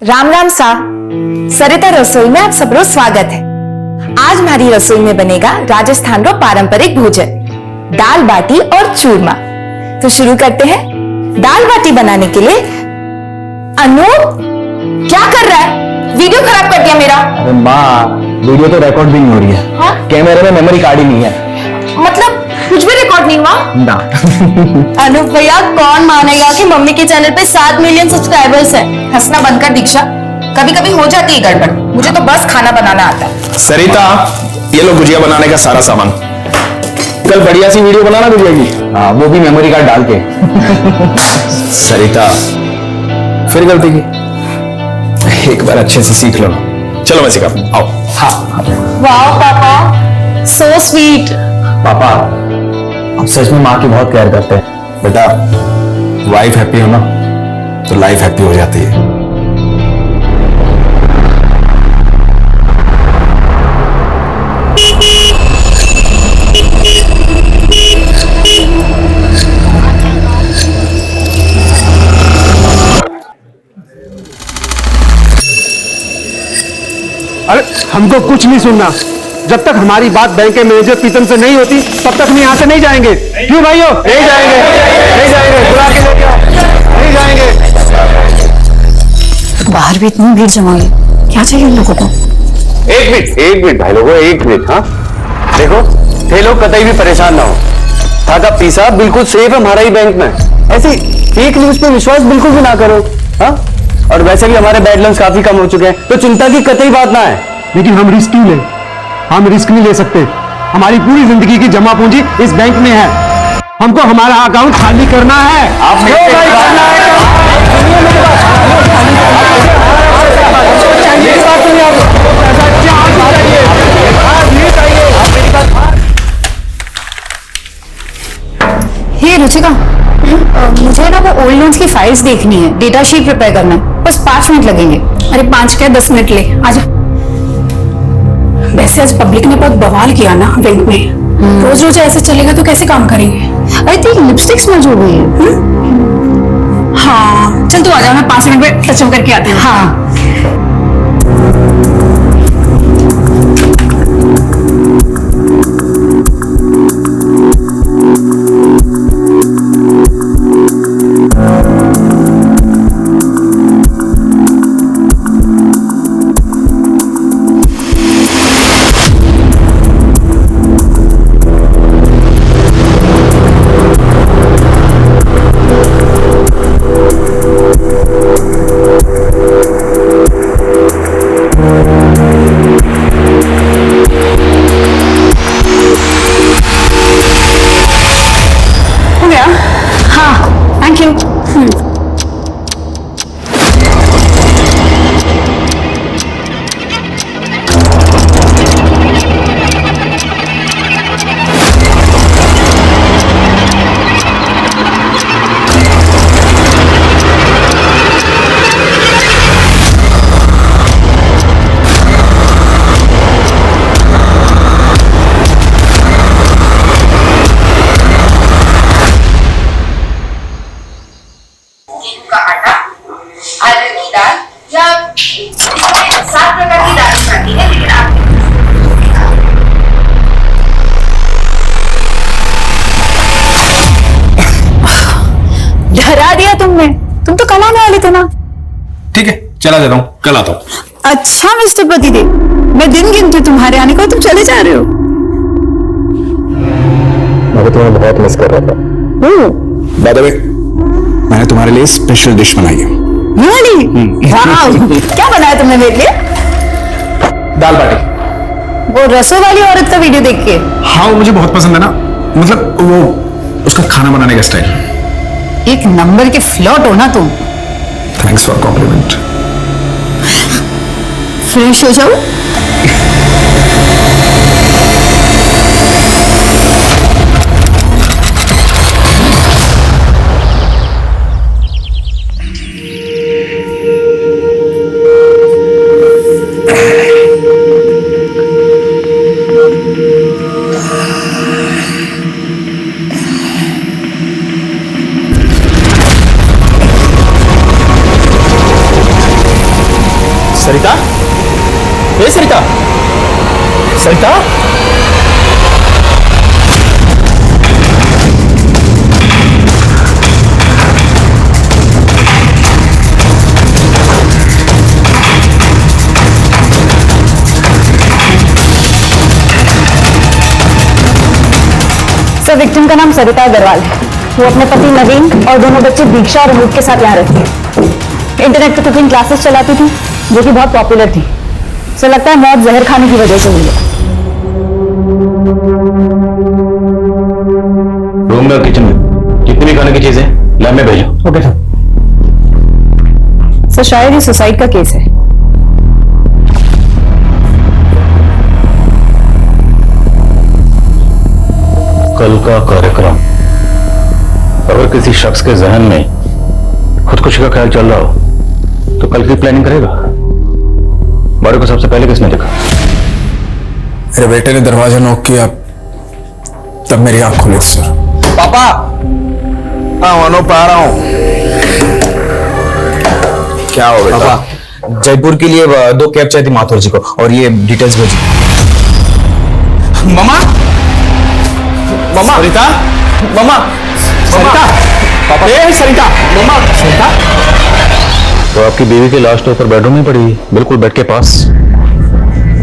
राम राम सा। सरिता रसोई में आप सबरो स्वागत है। आज हमारी रसोई में बनेगा राजस्थान रो पारंपरिक भोजन दाल बाटी और चूरमा। तो शुरू करते हैं। दाल बाटी बनाने के लिए अनूप क्या कर रहा है? वीडियो खराब कर दिया मेरा। अरे माँ, वीडियो तो रिकॉर्ड भी नहीं हो रही है। हाँ? कैमरे में मेमोरी कार्ड ही नहीं है। मतलब कुछ भी रिकॉर्ड नहीं हुआ ना। अनूप भैया, कौन मानेगा कि मम्मी के चैनल पे 7 मिलियन सब्सक्राइबर्स हैं। हंसना बंद कर दीक्षा, कभी कभी हो जाती है गड़बड़। मुझे तो बस खाना बनाना आता है। सरिता, ये लो गुजिया बनाने का सारा सामान। कल बढ़िया सी वीडियो बनाना गुजिया की। हाँ, वो भी मेमोरी कार्ड डाल के। सरिता, फिर गलती की। एक बार अच्छे से सीख लो ना। चलो मैं सिखाता हूं, आओ। हाँ वाह पापा, सो स्वीट। पापा, आप सच में माँ की बहुत केयर करते हैं। बेटा, वाइफ हैप्पी हो ना तो लाइफ हैप्पी हो जाती है। अरे हमको कुछ नहीं सुनना। जब तक हमारी बात बैंक के मैनेजर प्रीतम से नहीं होती तब तक हम यहाँ से नहीं जाएंगे। क्यों भाइयों? नहीं जाएंगे, नहीं जाएंगे। बुला के लेके आओ, नहीं जाएंगे। बाहर भी इतनी भीड़ जमा गई, क्या चाहिए इन लोगों को? एक मिनट भाई लोगों, एक मिनट। हाँ देखो, थे लोग कतई भी परेशान ना हो। दादा पीसा बिल्कुल सेफ है हमारा ही बैंक में। ऐसी फेक न्यूज पे विश्वास बिल्कुल भी ना करो। हाँ, और वैसे भी हमारे बैड लोन्स काफी कम हो चुके हैं, तो चिंता की कतई बात ना है। लेकिन हम रिस्क क्यों लें? हम रिस्क नहीं ले सकते। हमारी पूरी जिंदगी की जमा पूंजी इस बैंक में है। हमको हमारा अकाउंट खाली करना है। आप हे रुचिका, मुझे ना वो ओल्ड लोन्स की फाइल्स देखनी है, डेटा शीट प्रिपेयर करना है। बस 5 मिनट लगेंगे। अरे 5 क्या 10 मिनट ले, आजा। वैसे आज पब्लिक ने बहुत बवाल किया ना बैंक में। रोज रोज ऐसे चलेगा तो कैसे काम करेंगे? अरे तेरी लिपस्टिक स्मेल हो गई है। हाँ चल तू आजा, मैं 5 मिनट में टचअप करके आती हूँ। हाँ, हो गया? हाँ, थैंक यू। गेहूं का आटा, अरहर की दाल या 7 प्रकार की दालें खाती है, लेकिन आप डरा दिया तुमने। तुम तो कल आने वाले थे ना। ठीक है, चला जाता हूँ, कल आता हूँ। अच्छा मिस्टर पतिदेव, मैं दिन गिनती तुम्हारे आने को, तुम चले जा रहे हो। मैं तो तुम्हें बहुत मिस कर रहा था। बाय द वे, मैंने तुम्हारे लिए स्पेशल डिश बनाई है। वाह, क्या बनाया तुमने मेरे लिए? दाल बाटी। वो रसों वाली औरत का वीडियो देख के। हाँ, वो मुझे बहुत पसंद है ना। मतलब वो उसका खाना बनाने का स्टाइल। एक नंबर के फ्लर्ट हो ना तुम। Thanks for complement. फ्रेश हो जाओ। ए सरिता, सरिता, सर, विक्टिम का नाम सरिता अग्रवाल है। वो अपने पति नवीन और दोनों बच्चे दीक्षा और अनूप के साथ यहाँ रहती है। इंटरनेट पे कुकिंग क्लासेस चलाती थी जो कि बहुत पॉपुलर थी। सर, लगता है मौत जहर खाने की वजह से हुई है। रूम में और किचन में जितनी भी खाने की चीजें लैब में भेजो। Okay sir. सर, शायद ये सुसाइड का केस है। कल का कार्यक्रम, अगर किसी शख्स के जहन में खुदकुशी का ख्याल चल रहा हो तो कल की प्लानिंग करेगा। बारे को सबसे पहले किसने देखा? मेरे बेटे ने दरवाजा नॉक किया, तब मेरी आंख खुली सर। पापा, हाँ अनूप आ रहा हूँ। क्या हो गया पापा? जयपुर के लिए 2 कैब चाहिए थी माथुर जी को, और ये डिटेल्स भेजी। मम्मा, मम्मा, सरिता, मम्मा, सरिता, पापा, ए सरिता, मम्मा, सरिता। तो आपकी बीवी की लाश तो ऊपर बेडरूम में पड़ी है, बिल्कुल बेड के पास।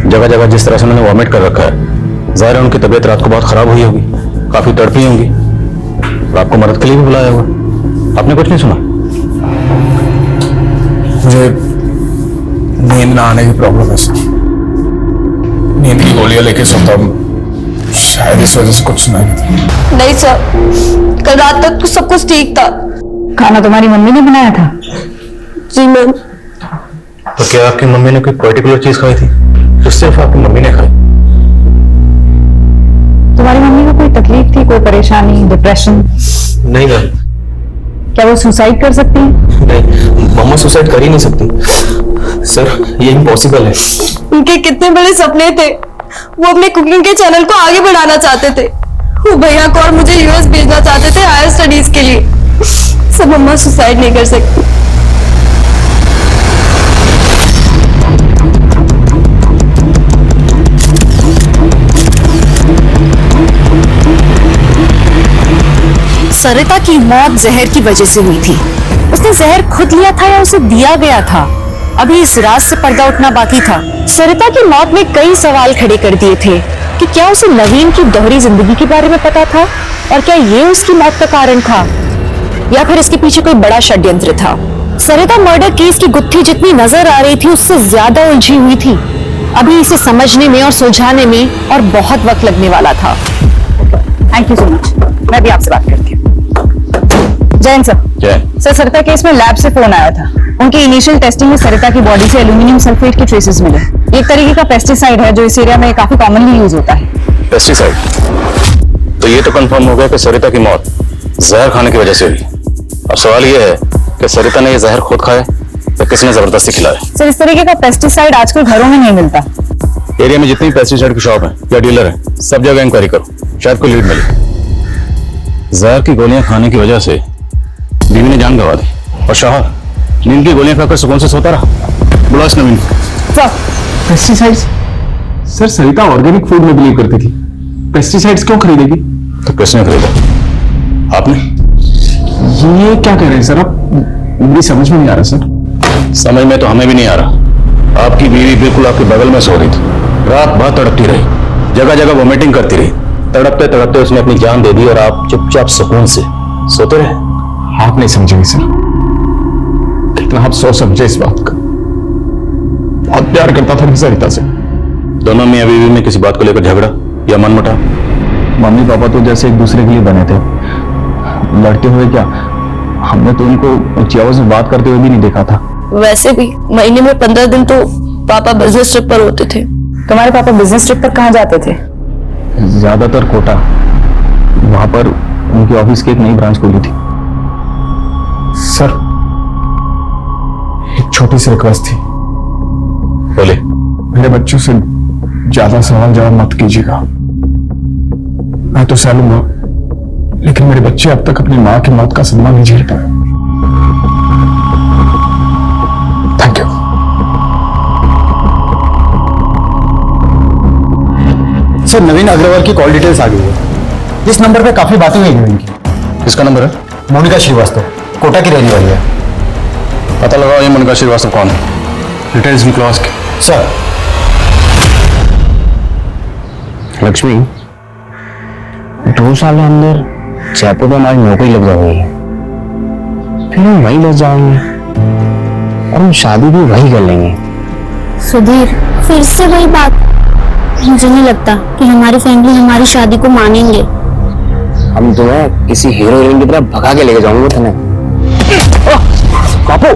जगह जगह जिस तरह से उन्होंने वॉमिट कर रखा है, जाहिर है उनकी तबीयत रात को बहुत खराब हुई होगी, काफी तड़पी होंगी, और आपको मदद के लिए भी बुलाया होगा। आपने कुछ नहीं सुना? मुझे नींद ना आने की प्रॉब्लम है सर। नींद की गोलियां लेके सोता हूं, शायद इस वजह से कुछ सुना नहीं। नहीं सर, कल रात तक तो सब कुछ ठीक था। खाना तुम्हारी मम्मी ने बनाया था? जी मैम। तो क्या आपकी मम्मी ने कोई पर्टिकुलर चीज खाई थी जो सिर्फ आपकी मम्मी ने खाई? तुम्हारी मम्मी को कोई तकलीफ थी, कोई परेशानी, डिप्रेशन? नहीं मैम, क्या वो सुसाइड कर सकती है? नहीं, मम्मा सुसाइड कर ही नहीं सकती सर, ये इम्पॉसिबल है। उनके कितने बड़े सपने थे। वो अपने कुकिंग के चैनल को आगे बढ़ाना चाहते थे। वो भैया को और मुझे यूएस भेजना चाहते थे हायर स्टडीज के लिए। सब मम्मा सुसाइड नहीं कर सकती। सरिता की मौत जहर की वजह से हुई थी। उसने जहर खुद लिया था या उसे दिया गया था? अभी इस राज से पर्दा उठना बाकी था। सरिता की मौत ने कई सवाल खड़े कर दिए थे कि क्या उसे नवीन की दोहरी जिंदगी के बारे में पता था, और क्या ये उसकी मौत का कारण था, या फिर इसके पीछे कोई बड़ा षड्यंत्र था। सरिता मर्डर केस की गुत्थी जितनी नजर आ रही थी उससे ज्यादा उलझी हुई थी। अभी इसे समझने में और सुलझाने में और बहुत वक्त लगने वाला था। Thank you so much. मैं भी आपसे बात करती हूँ। जैन सर। जय। सर, सरिता केस में लैब से फोन आया था। उनकी इनिशियल टेस्टिंग में सरिता की बॉडी से एल्यूमिनियम सल्फेट के ट्रेसेस मिले। एक तरीके का पेस्टिसाइड है जो इस एरिया में काफी कॉमनली यूज होता है। पेस्टिसाइड? तो ये तो कंफर्म हो गया कि सरिता की मौत जहर खाने की वजह से हुई। अब सवाल ये है कि सरिता ने ये जहर खुद खाया या किसने जबरदस्ती खिलाया? सर, इस तरीके का पेस्टिसाइड आजकल घरों में नहीं मिलता। एरिया में जितनी पेस्टिसाइड की शॉप है या डीलर है, सब जगह इंक्वायरी करो, शायद कोई लीड मिले। जहर की गोलियां खाने की वजह से बीवी ने जान गंवा दी, और शौहर नींद की गोलियां खाकर सुकून से सोता रहा। बुलाओ इस नवीन को। पेस्टिसाइड्स? सर, सरिता ऑर्गेनिक फूड में बिलीव करती थी, पेस्टिसाइड्स क्यों खरीदेगी? तो किसने खरीदा? आपने? ये क्या कह रहे हैं सर आप? मेरी समझ में नहीं आ रहा सर। समझ में तो हमें भी नहीं आ रहा। आपकी बीवी बिल्कुल आपके बगल में सो रही थी, रात भर तड़पती रही, जगह जगह वोमिटिंग करती रही, तड़पते तड़पते उसने अपनी जान दे दी और आप चुपचाप सुकून से सोते रहे। आप नहीं समझेंगे सर, कितना आप सोच समझे इस बात का। बहुत प्यार करता था मैं सरिता से। दोनों मियां बीवी में किसी बात को लेकर झगड़ा या मनमुटाव? मम्मी पापा तो जैसे एक दूसरे के लिए बने थे, लड़ते हुए क्या, हमने तो उनको ऊंची आवाज में बात करते हुए भी नहीं देखा था। वैसे भी महीने में 15 दिन तो पापा बिजनेस ट्रिप पर होते थे। तुम्हारे पापा बिजनेस ट्रिप पर कहाँ जाते थे? ज्यादातर कोटा, वहां पर उनकी ऑफिस की एक नई ब्रांच खुली थी। सर, एक छोटी सी रिक्वेस्ट थी। बोले। मेरे बच्चों से ज्यादा सवाल जवाब मत कीजिएगा। मैं तो सह लूंगा, लेकिन मेरे बच्चे अब तक अपनी मां की मौत का सम्मान नहीं झेल पाए। Thank you. सर नवीन अग्रवाल की कॉल डिटेल्स आ गई है। इस नंबर पे काफी बातें हुई नवीन की। किसका नंबर है? मोनिका श्रीवास्तव, कोटा की रहने वाली है। पता लगाओ ये मोनिका श्रीवास्तव कौन है। डिटेल्स निकलो आज के। सर लक्ष्मी, 2 साल के अंदर जयपुर में हमारी नौकरी लग जाएगी, फिर हम वहीं बस जाएंगे और हम शादी भी वहीं कर लेंगे। सुधीर, फिर से वही बात। मुझे नहीं लगता कि हमारी फैमिली हमारी शादी को मानेंगे। हम तुम्हें किसी हीरो हीरोइन की तरह भगा के लेके जाऊंगा तुम्हें। बापू,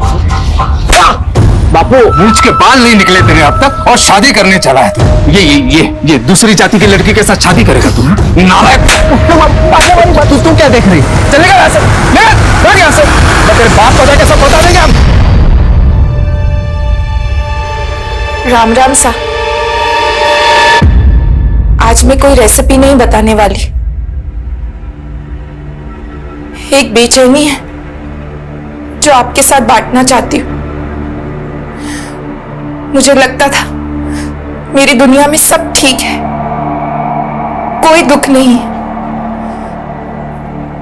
बापू मूंछ के बाल नहीं निकले तेरे अब तक और शादी करने चला है। ये दूसरी जाति की लड़की के साथ शादी करेगा तू? नालायक! तू क्या देख रही? चलेगा यहाँ से, भाग यहाँ से। मैं तेरे बाप को जाके सब बता देंगे हम। राम राम सा। आज मैं कोई रेसिपी नहीं बताने वाली। एक बेचैनी है जो आपके साथ बांटना चाहती हूं। मुझे लगता था मेरी दुनिया में सब ठीक है, कोई दुख नहीं है,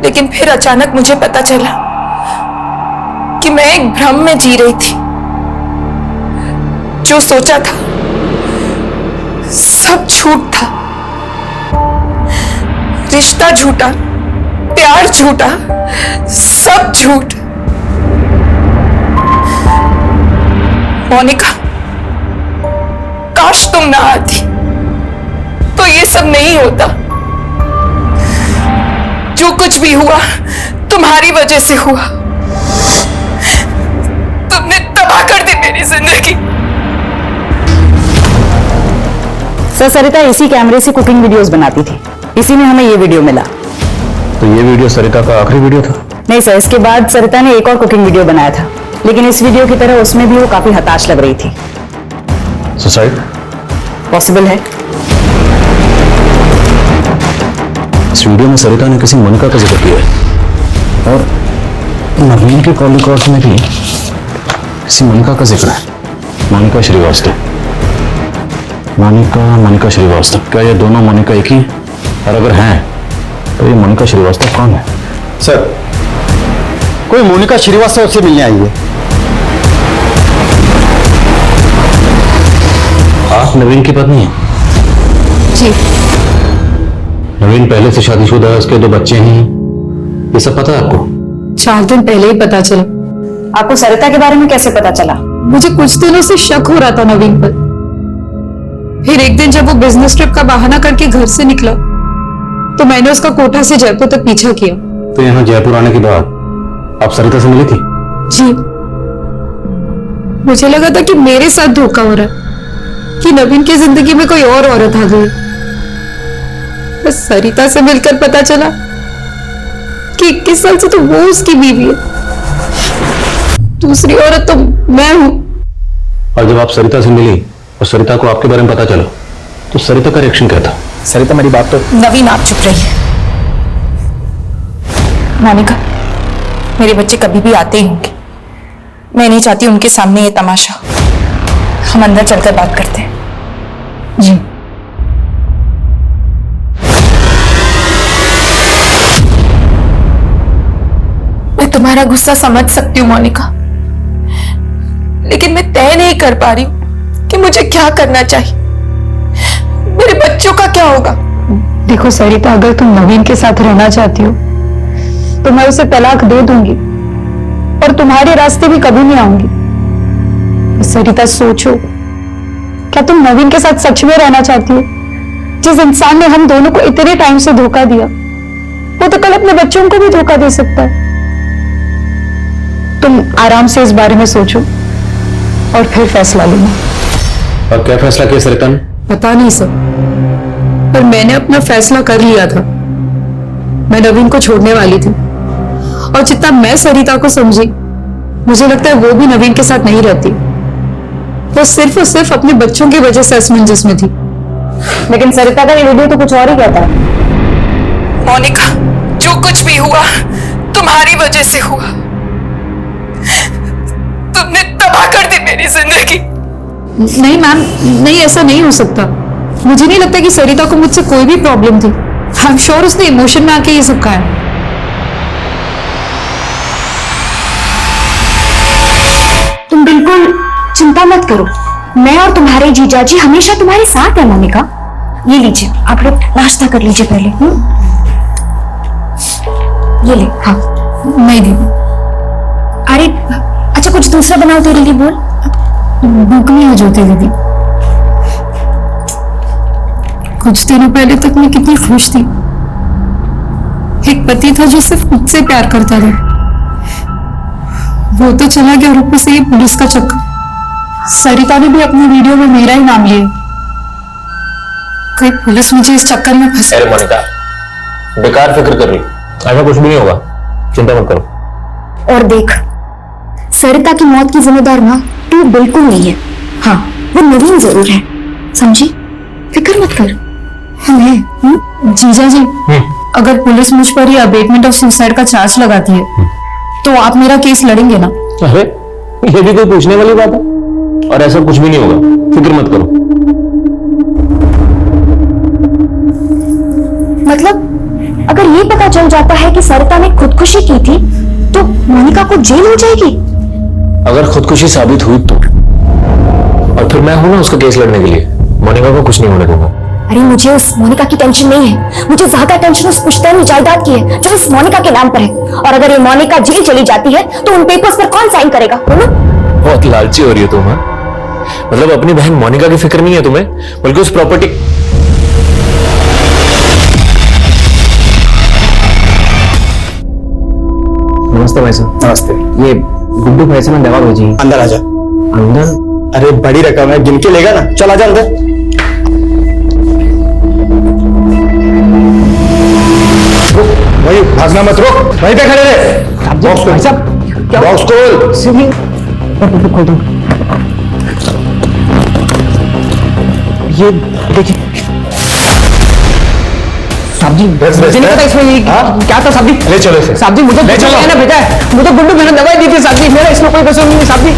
लेकिन फिर अचानक मुझे पता चला कि मैं एक भ्रम में जी रही थी। जो सोचा था सब झूठ था। रिश्ता झूठा, प्यार झूठा, सब झूठ। मोनिका, काश तुम ना आती तो ये सब नहीं होता। जो कुछ भी हुआ तुम्हारी वजह से हुआ। तुमने तबाह कर दी मेरी जिंदगी। सर, सरिता इसी कैमरे से कुकिंग वीडियोस बनाती थी, इसी में हमें ये वीडियो मिला। तो ये वीडियो सरिता का आखिरी वीडियो था? नहीं सर, इसके बाद सरिता ने एक और कुकिंग वीडियो बनाया था, लेकिन इस वीडियो की तरह उसमें भी वो काफी हताश लग रही थी। सुसाइड पॉसिबल है। इस वीडियो में सरिता ने किसी मोनिका का जिक्र किया है और नवीन के कॉल रिकॉर्ड्स में भी किसी मोनिका का जिक्र है। मोनिका श्रीवास्तव, मोनिका श्रीवास्तव। क्या ये दोनों मोनिका एक ही हैं? और अगर हैं तो ये मोनिका श्रीवास्तव कौन है? सर कोई मोनिका श्रीवास्तव से मिलने आई है। आप नवीन की पत्नी हैं? जी। नवीन पहले से शादीशुदा है, उसके 2 बच्चे हैं, ये सब पता है आपको? 4 दिन पहले ही पता चला। आपको सरिता के बारे में कैसे पता चला? मुझे कुछ दिनों से शक हो रहा था नवीन पर। फिर एक दिन जब वो बिजनेस ट्रिप का बहाना करके घर से निकला तो मैंने उसका कोटा से जयपुर तक पीछा किया। तो यहाँ जयपुर आने के बाद आप सरिता से मिली थी? जी। मुझे लगा था कि मेरे साथ धोखा हो रहा है, कि नवीन की जिंदगी में कोई और औरत आ गई। बस सरिता से मिलकर पता चला कि 21 साल से तो वो उसकी बीवी है, दूसरी औरत तो मैं हूं। और जब आप सरिता से मिली और सरिता को आपके बारे में पता चला तो सरिता का रिएक्शन क्या था? सरिता मेरी बात तो। नवीन, आप चुप रहिए। मोनिका, मेरे बच्चे कभी भी आते ही होंगे। मैं नहीं चाहती उनके सामने ये तमाशा। हम अंदर चलकर बात करते हैं। जी। मैं तुम्हारा गुस्सा समझ सकती हूँ मोनिका, लेकिन मैं तय नहीं कर पा रही हूँ कि मुझे क्या करना चाहिए। मेरे बच्चों का क्या होगा? देखो सरिता, अगर तुम नवीन के साथ रहना चाहती हो तो मैं उसे तलाक दे दूंगी और तुम्हारे रास्ते भी कभी नहीं आऊंगी। सरिता सोचो, क्या तुम नवीन के साथ सच में रहना चाहती हो? जिस इंसान ने हम दोनों को इतने टाइम से धोखा दिया, वो तो कल अपने बच्चों को भी धोखा दे सकता है। तुम आराम से इस बारे में सोचो और फिर फैसला लेना। और क्या फैसला किया सरिता ने? पता नहीं सर, पर मैंने अपना फैसला कर लिया था। मैं नवीन को छोड़ने वाली थी और जितना मैं सरिता को समझी, मुझे लगता है वो भी नवीन के साथ नहीं रहती। वो सिर्फ और सिर्फ अपने बच्चों की वजह से असमंजस में थी। लेकिन सरिता का ये वीडियो तो कुछ और ही कहता है। मोनिका, जो कुछ भी हुआ तुम्हारी वजह से हुआ। तुमने तबाह कर दी मेरी जिंदगी। नहीं मैम, नहीं, ऐसा नहीं हो सकता। मुझे नहीं लगता कि सरिता को मुझसे कोई भी प्रॉब्लम थी। आई एम श्योर उसने इमोशन में आके ये सब कहा है। तुम बिल्कुल चिंता मत करो, मैं और तुम्हारे जीजा जी हमेशा तुम्हारे साथ है मोनिका। ये लीजिए, आप लोग नाश्ता कर लीजिए पहले। ये ले। हाँ नहीं दीदी। अरे अच्छा, कुछ दूसरा बनाओ तेरे लिए। बोल। भूख नहीं है ज्योति दीदी। कुछ दिनों पहले तक मैं कितनी खुश थी। एक पति था जो सिर्फ मुझसे प्यार करता था, वो तो चला गया और ऊपर से ये पुलिस का चक्कर। सरिता ने भी अपनी वीडियो में मेरा ही नाम लिया। कहीं पुलिस मुझे इस चक्कर में फंसा। अरे मोनिका, बेकार फिक्र कर रही, ऐसा कुछ भी नहीं होगा, चिंता मत करो। और देख, सरिता की मौत की जिम्मेदार ना तू बिल्कुल नहीं है। हाँ, वो नवीन जरूर है, समझी? फिक्र मत कर। हमें जीजा जी, अगर पुलिस मुझ पर ही अबेटमेंट ऑफ सुसाइड का चार्ज लगाती है तो आप मेरा केस लड़ेंगे ना? अरे ये भी कोई पूछने वाली बात है? और ऐसा कुछ भी नहीं होगा, फिक्र मत करो। मतलब अगर ये पता चल जाता है कि सरिता ने खुदकुशी की थी तो मोनिका को जेल हो जाएगी? अगर खुदकुशी साबित हुई तो, और फिर मैं हूं ना उसका केस लड़ने के लिए, मोनिका को कुछ नहीं होने दूंगा। अरे मुझे उस मोनिका की टेंशन नहीं है, मुझे ज्यादा टेंशन उस पुश्तैनी जायदाद की है जो उस मोनिका के नाम पर है। और अगर ये मोनिका जेल चली जाती है तो उन पेपर्स पर कौन साइन करेगा? बोलो। बहुत लालची हो रही हो तुम। हाँ, मतलब अपनी बहन मोनिका की फिक्र नहीं है तुम्हें, बल्कि उस प्रॉपर्टी। नमस्ते भाई साहब। नमस्ते। ये गुड्डू भाई से मैं दवा भेजी। अंदर आ जा। अंदर? अरे बड़ी रकम है, गिन के लेगा ना, चल आ जा अंदर। वही भागना मत, रुक वहीं पे खड़े रहे। बॉक्स खोल साहब, बॉक्स खोल। खोल दो। ये देखिए साहब जी, मुझे नहीं पता इसमें ये क्या था साहब जी। ले चलो इसे। साहब जी, मुझे ले चलो। मैंने भेजा है, मुझे गुड्डू मैंने दवाई दी थी साहब जी, मेरा इसमें कोई कसूर नहीं है साहब जी।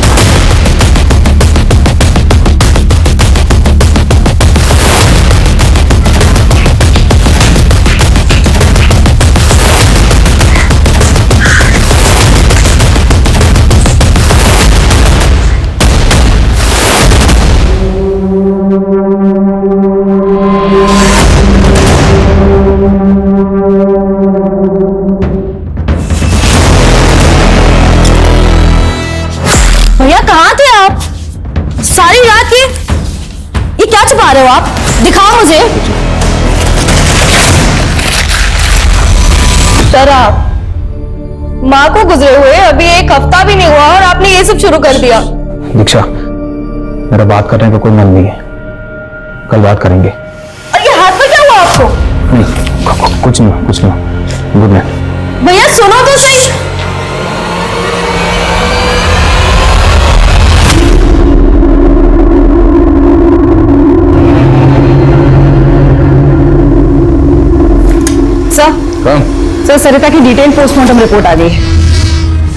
भैया कहाँ थे आप सारी रात? ये क्या छुपा रहे हो आप? दिखाओ मुझे। सर, आप माँ को गुजरे हुए अभी एक हफ्ता भी नहीं हुआ और आपने ये सब शुरू कर दिया। दीक्षा, मेरा बात करने का कोई मन नहीं है, कल बात करेंगे। और ये हाथ में क्या हुआ आपको? नहीं, कुछ नहीं। Good night. भैया सुनो तो सही। सर, सरिता की डिटेल पोस्टमार्टम रिपोर्ट आ गई है।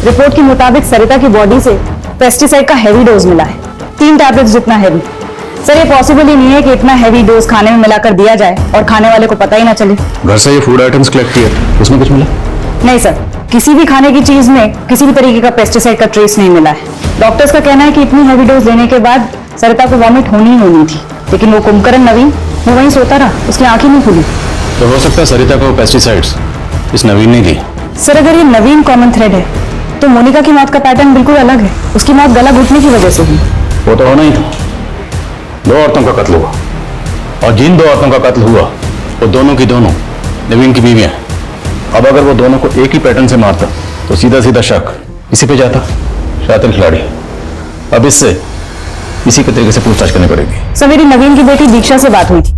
रिपोर्ट के मुताबिक सरिता की बॉडी से पेस्टिसाइड का हैवी डोज मिला है, 3 टैबलेट्स जितना हैवी। सर, ये पॉसिबल ही नहीं है कि इतना हैवी डोज खाने में मिलाकर दिया जाए और खाने वाले को पता ही ना चले। घर से ये फूड आइटम्स कलेक्ट किए, उसमें कुछ मिला? नहीं सर, किसी भी खाने की चीज में किसी भी तरीके का पेस्टिसाइड का ट्रेस नहीं मिला है। डॉक्टर्स का कहना है कि इतनी हैवी डोज लेने के बाद सरिता को वॉमिट होनी ही होनी थी, लेकिन वो कुंभकर्ण नवीन वो वहीं सोता रहा, उसकी आंखें नहीं खुली। तो हो सकता है सरिता को पेस्टिसाइड्स इस नवीन ने दी। सर, अगर ये नवीन कॉमन थ्रेड है तो मोनिका की मौत का पैटर्न बिल्कुल अलग है। उसकी मौत गला घुटने की वजह से हुई। वो तो होना ही था, 2 औरतों का कत्ल हुआ, और जिन 2 औरतों का कत्ल हुआ वो दोनों की दोनों नवीन की बीवियां। अब अगर वो दोनों को एक ही पैटर्न से मारता तो सीधा सीधा शक इसी पे जाता, शातिर खिलाड़ी। अब इससे इसी के तरीके से पूछताछ करनी पड़ेगी। सर, मेरी नवीन की बेटी दीक्षा से बात हुई थी।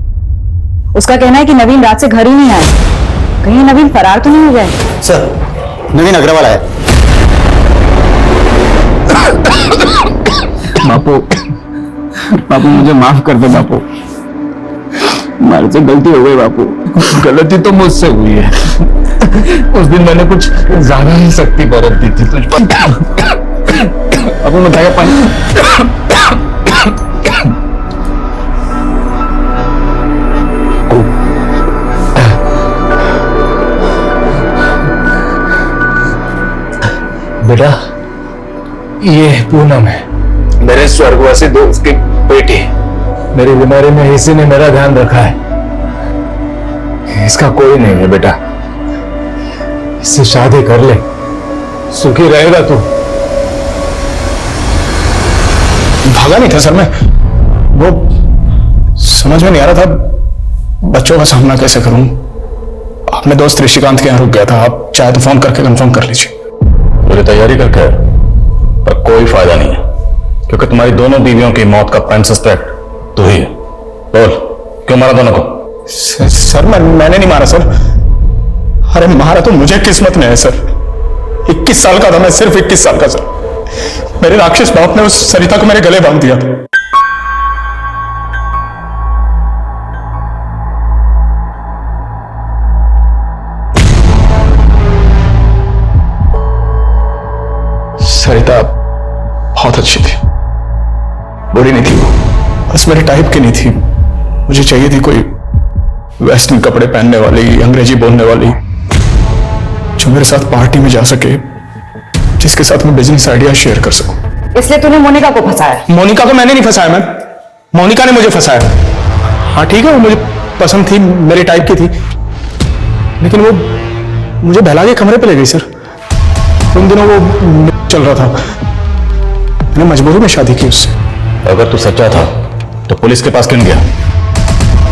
उसका कहना है कि नवीन रात से घर ही नहीं आया। कहीं नवीन फरार तो नहीं हो जाए? सर, नवीन अग्रवाल आया। बापू मुझे माफ कर दो बापू, हमारे से गलती हो गई बापू। गलती तो मुझसे हुई है, उस दिन मैंने कुछ ज्यादा ही शक्ति बरत दी थी तुझ पर। बापू बताया पानी। बेटा, ये पूनम है, मेरे स्वर्गवासी दोस्त की बेटी। मेरी बीमारी में इसी ने मेरा ध्यान रखा है। इसका कोई नहीं है बेटा, इससे शादी कर ले, सुखी रहेगा तू। भागा नहीं था सर मैं, वो समझ में नहीं आ रहा था बच्चों का सामना कैसे करूं। अपने दोस्त ऋषिकांत के यहाँ रुक गया था, आप चाहे तो फोन करके कंफर्म कर लीजिए। पूरी तैयारी करके है, पर कोई फायदा नहीं है, क्योंकि तुम्हारी दोनों बीवियों की मौत का प्राइम सस्पेक्ट तू ही है। बोल, क्यों मारा दोनों को? सर मैंने नहीं मारा सर। अरे मारा तो मुझे किस्मत में है सर। 21 साल का था मैं, सिर्फ 21 साल का सर। मेरे राक्षस बाप ने उस सरिता को मेरे गले बांध दिया था। सरिता बहुत अच्छी थी, बुरी नहीं थी वो, बस मेरे टाइप की नहीं थी। मुझे चाहिए थी कोई वेस्टर्न कपड़े पहनने वाली, अंग्रेजी बोलने वाली, जो मेरे साथ पार्टी में जा सके, जिसके साथ मैं बिजनेस आइडिया शेयर कर सकूं। इसलिए तूने मोनिका को फंसाया? मोनिका को मैंने नहीं फंसाया मैम, मोनिका ने मुझे फंसाया। हाँ ठीक है, वो मुझे पसंद थी, मेरे टाइप की थी, लेकिन वो मुझे बहला के कमरे पे ले गई सर। उन दिनों वो चल रहा था, मैंने मजबूरी में शादी की उससे। अगर तू सच्चा था तो पुलिस के पास क्यों गया?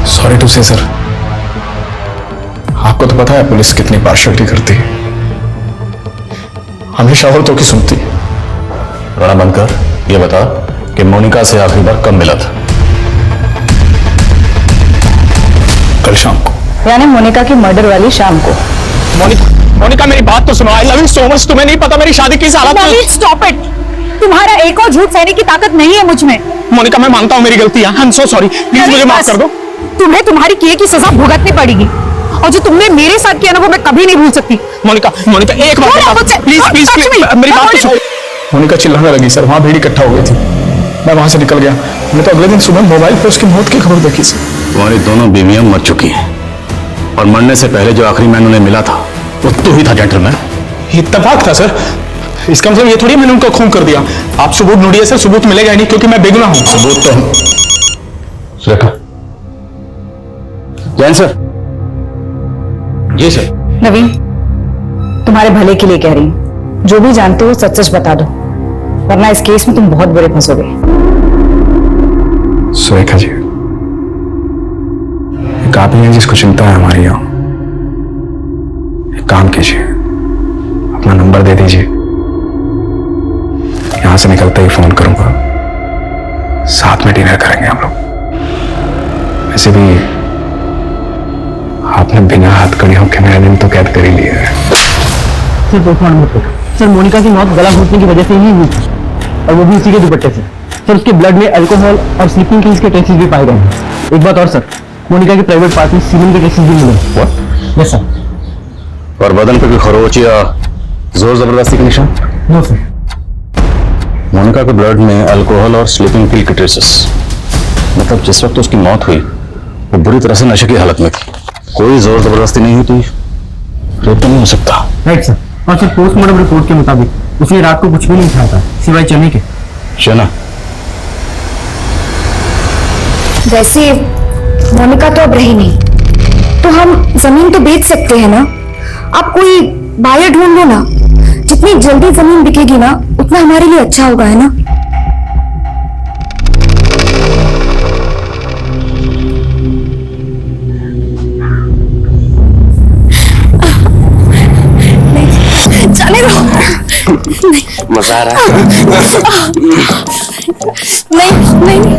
सॉरी टू से सर, आपको तो पता है पुलिस कितनी पार्शलिटी करती है, हमेशा औरतों की सुनती है। रोना बंद कर, ये बता कि मोनिका से आखिरी बार कब मिला था? कल शाम को। यानी मोनिका की मर्डर वाली शाम को। मोनिका मेरी बात तो सुनो। I love you so much. तुम्हें नहीं पता मेरी शादी किस हालत में। स्टॉप इट, तुम्हारा एक और झूठ सहने की ताकत नहीं है मुझ में। मोनिका मैं मानता हूँ मेरी गलती है, I am so sorry, please मुझे माफ कर दो। तुम्हें तुम्हारी किए की सजा भुगतनी पड़ेगी, और जो तुमने मेरे साथ किया ना वो मैं कभी नहीं भूल सकती। मोनिका एक बात प्लीज प्लीज मेरी बात तो सुनो। मोनिका चिल्लाने लगी सर, वहां भीड़ इकट्ठा हो गई थी, मैं वहां से निकल गया। मैंने तो अगले दिन सुबह मोबाइल पर उसकी मौत की खबर देखी सर। तुम्हारी दोनों बीवियां मर चुकी हैं, और मरने से पहले जो आखिरी मैन उन्हें मिला था वो तू ही था जेंटलमैन। इत्तेफाक था सर, इसका मतलब ये थोड़ी मैंने उनको खून कर दिया। आप सबूत ढूंढिए सर, सबूत मिलेगा ही नहीं, क्योंकि मैं बेगुनाह हूं। सबूत तो सुरेखा। जैन सर। जी सर। नवीन, तुम्हारे भले के लिए कह रही हूं, जो भी जानते हो सच सच बता दो, वरना इस केस में तुम बहुत बुरे फंसोगे। सुरेखा जी, एक आप ही हैं जिसको चिंता है हमारी यहाँ। एक काम कीजिए, अपना नंबर दे दीजिए, यहां से निकलते ही फोन करूंगा, साथ में डिनर करेंगे हम लोग। वैसे भी आपने बिना हथकड़ियों के मेरा दिन तो कैद कर ही लिया है। सर पोस्टमार्टम मत करो सर, मोनिका की मौत गला घोटने की वजह से ही हुई थी, और वो भी उसी के दुपट्टे से। सर उसके ब्लड में अल्कोहल और स्लीपिंग किल्स के ट्रेसेस भी पाए गए हैं। एक बात और सर, मोनिका के प्राइवेट पार्ट में सीमेंट के ट्रेसेस भी मिले। Yes sir. और बदन पे कोई खरोच या जोर जबरदस्ती के निशान? No sir. मोनिका के ब्लड में अल्कोहल और स्लीपिंग पिल के ट्रेसेस, मतलब जिस वक्त उसकी मौत हुई वो बुरी तरह से नशे की हालत में थी, कोई जोर जबरदस्ती नहीं हुई थी, रेप तो नहीं हो सकता। Right sir. और सर पोस्टमार्टम रिपोर्ट के मुताबिक उसने रात को कुछ भी नहीं खाया था सिवाय चने के। चना? वैसे मोनिका तो अब रही नहीं, तो हम जमीन तो बेच सकते हैं ना। आप कोई बायर ढूंढ लो ना, जितनी जल्दी जमीन बिकेगी ना उतना हमारे लिए अच्छा होगा, है ना। जाने दो। मजा आ रहा है? नहीं नहीं।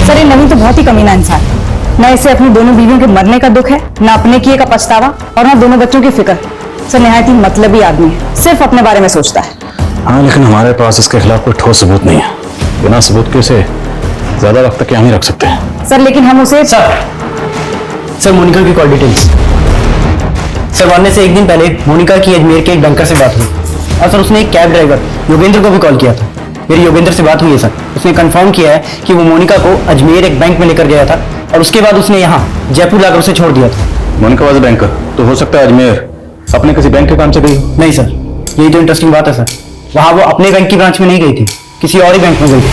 सर ये नवीन तो बहुत ही कमीना इंसान, न इसे अपनी दोनों बीवियों के मरने का दुख है, न अपने किए का पछतावा, और न दोनों बच्चों की फिक्र। सर निहायत ही मतलबी आदमी है, सिर्फ अपने बारे में सोचता है। हाँ, लेकिन हमारे पास इसके खिलाफ कोई ठोस सबूत नहीं है। बिना सबूत के उसे ज्यादा वक्त तक यहाँ नहीं रख सकते। सर लेकिन हम उसे सर मोनिका की कॉल डिटेल्स। सर वारने से एक दिन पहले मोनिका की अजमेर के एक बैंकर से बात हुई और सर उसने एक कैब ड्राइवर योगेंद्र को भी कॉल किया था। मेरी योगेंद्र से बात हुई है सर, उसने कंफर्म किया है कि वो मोनिका को अजमेर एक बैंक में लेकर गया था और उसके बाद उसने यहाँ जयपुर लाकर उसे छोड़ दिया था। मोनिका वाज बैंकर, तो हो सकता है अजमेर अपने किसी बैंक के काम से गई हो। नहीं सर, यही तो इंटरेस्टिंग बात है सर। वहां वो अपने बैंक की ब्रांच में नहीं गई थी, किसी और ही बैंक में गई थी।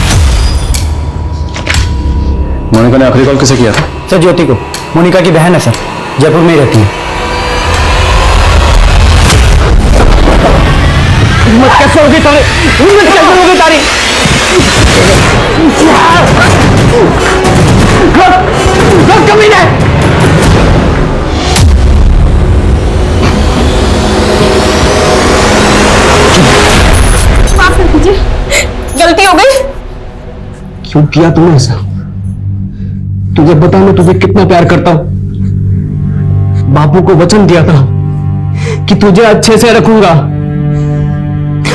मोनिका ने आखिरी कॉल किसे किया था? सर ज्योति को, मोनिका की बहन है सर, जयपुर में ही रहती है। हिम्मत कैसे होगी तारी? हिम्मत कैसे होगी तारी? कमीने! माफ कर दीजिए, गलती हो गई। क्यों किया तूने ऐसा? तुझे बता मैं तुझे कितना प्यार करता हूं। बापू को वचन दिया था कि तुझे अच्छे से रखूंगा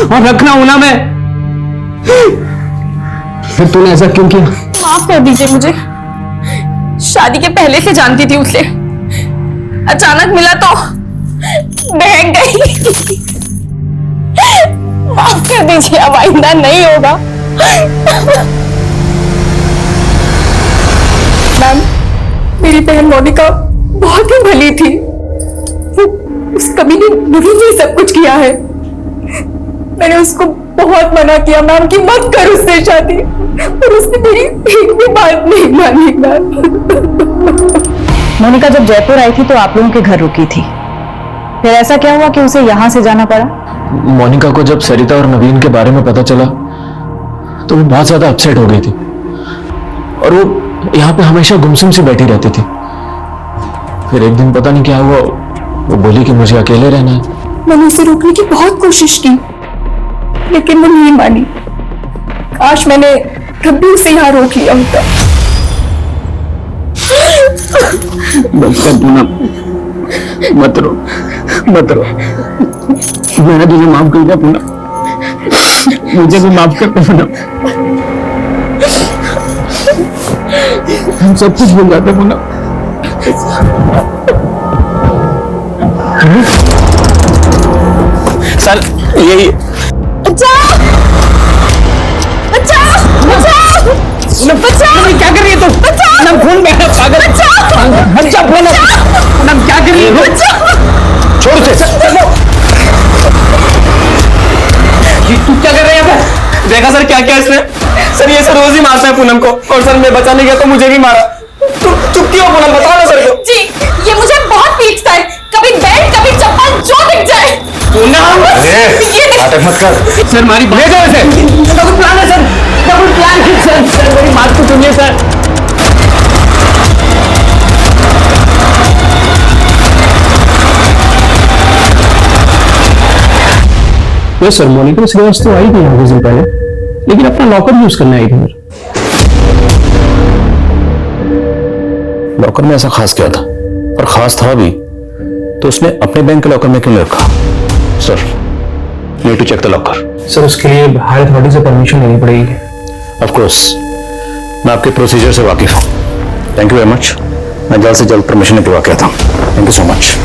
और रखना हूं ना मैं। फिर तूने ऐसा क्यों किया? माफ कर दीजिए मुझे, शादी के पहले से जानती थी उसे, अचानक मिला तो बहक गई। माफ कर दीजिए, अब आइंदा नहीं होगा। मैम, मेरी बहन मोनिका बहुत ही भली थी, उस कभी ने सब कुछ किया है। मैंने उसको बहुत मना किया मैम कि मत कर उससे शादी, पर उसने मेरी एक भी बात नहीं मानी मैम। मोनिका जब जयपुर आई थी तो आप लोगों के घर रुकी थी, फिर ऐसा क्या हुआ कि उसे यहाँ से जाना पड़ा? मोनिका को जब सरिता और नवीन के बारे में पता चला तो वो बहुत ज्यादा अपसेट हो गई थी और वो यहाँ पे हमेशा गुमसुम से बैठी रहती थी। फिर एक दिन पता नहीं क्या हुआ, वो बोली कि मुझे अकेले रहना है। मैंने उसे रोकने की बहुत कोशिश की, लेकिन वो नहीं मानी। काश मैंने तब भी उसे यहाँ रोक लिया होता। बस कर पूनम, मत रो, मत रो। मैंने तुझे माफ कर दिया पूनम, मुझे भी माफ कर दे पूनम। हम सब कुछ भूल जाते पूनम। सर यही बचाओ! बचाओ! बचाओ! बचाओ! क्या कर रही है तू? पूनम खून बह रहा है, पागल। बच्चा पूनम, पूनम क्या कर रही है? छोड़ दे। तू क्या कर रही है? देखा सर क्या क्या इसने? सर ये सर रोज ही मारता है पूनम को, और सर मैं बचाने गया तो मुझे भी मारा। चुप क्यों पूनम, बताओ ना सर को। जी, ये मुझे बहुत पीटता है, कभी बेल्ट कभी चप्पल जो दिख जाए। नाटक मत कर। सर हमारी ले जाओ इसे। डबल प्लान है सर, डबल प्लान है सर। सर मेरी बात तो सुनिए सर। सर मोनिका श्रीवास्तव तो आई थी यहाँ कुछ दिन पहले, लेकिन अपना लॉकर यूज करने आई थी। लॉकर में ऐसा खास क्या था? और खास था भी तो उसने अपने बैंक के लॉकर में क्यों रखा? Sir need to check the locker. Sir उसके लिए हायर अथॉरिटी से परमिशन लेनी पड़ेगी। ऑफ कोर्स, मैं आपके प्रोसीजर से वाकिफ हूँ। Thank you very much. मैं जल्द से जल्द परमिशन निकलवा के आता हूँ। Thank you so much.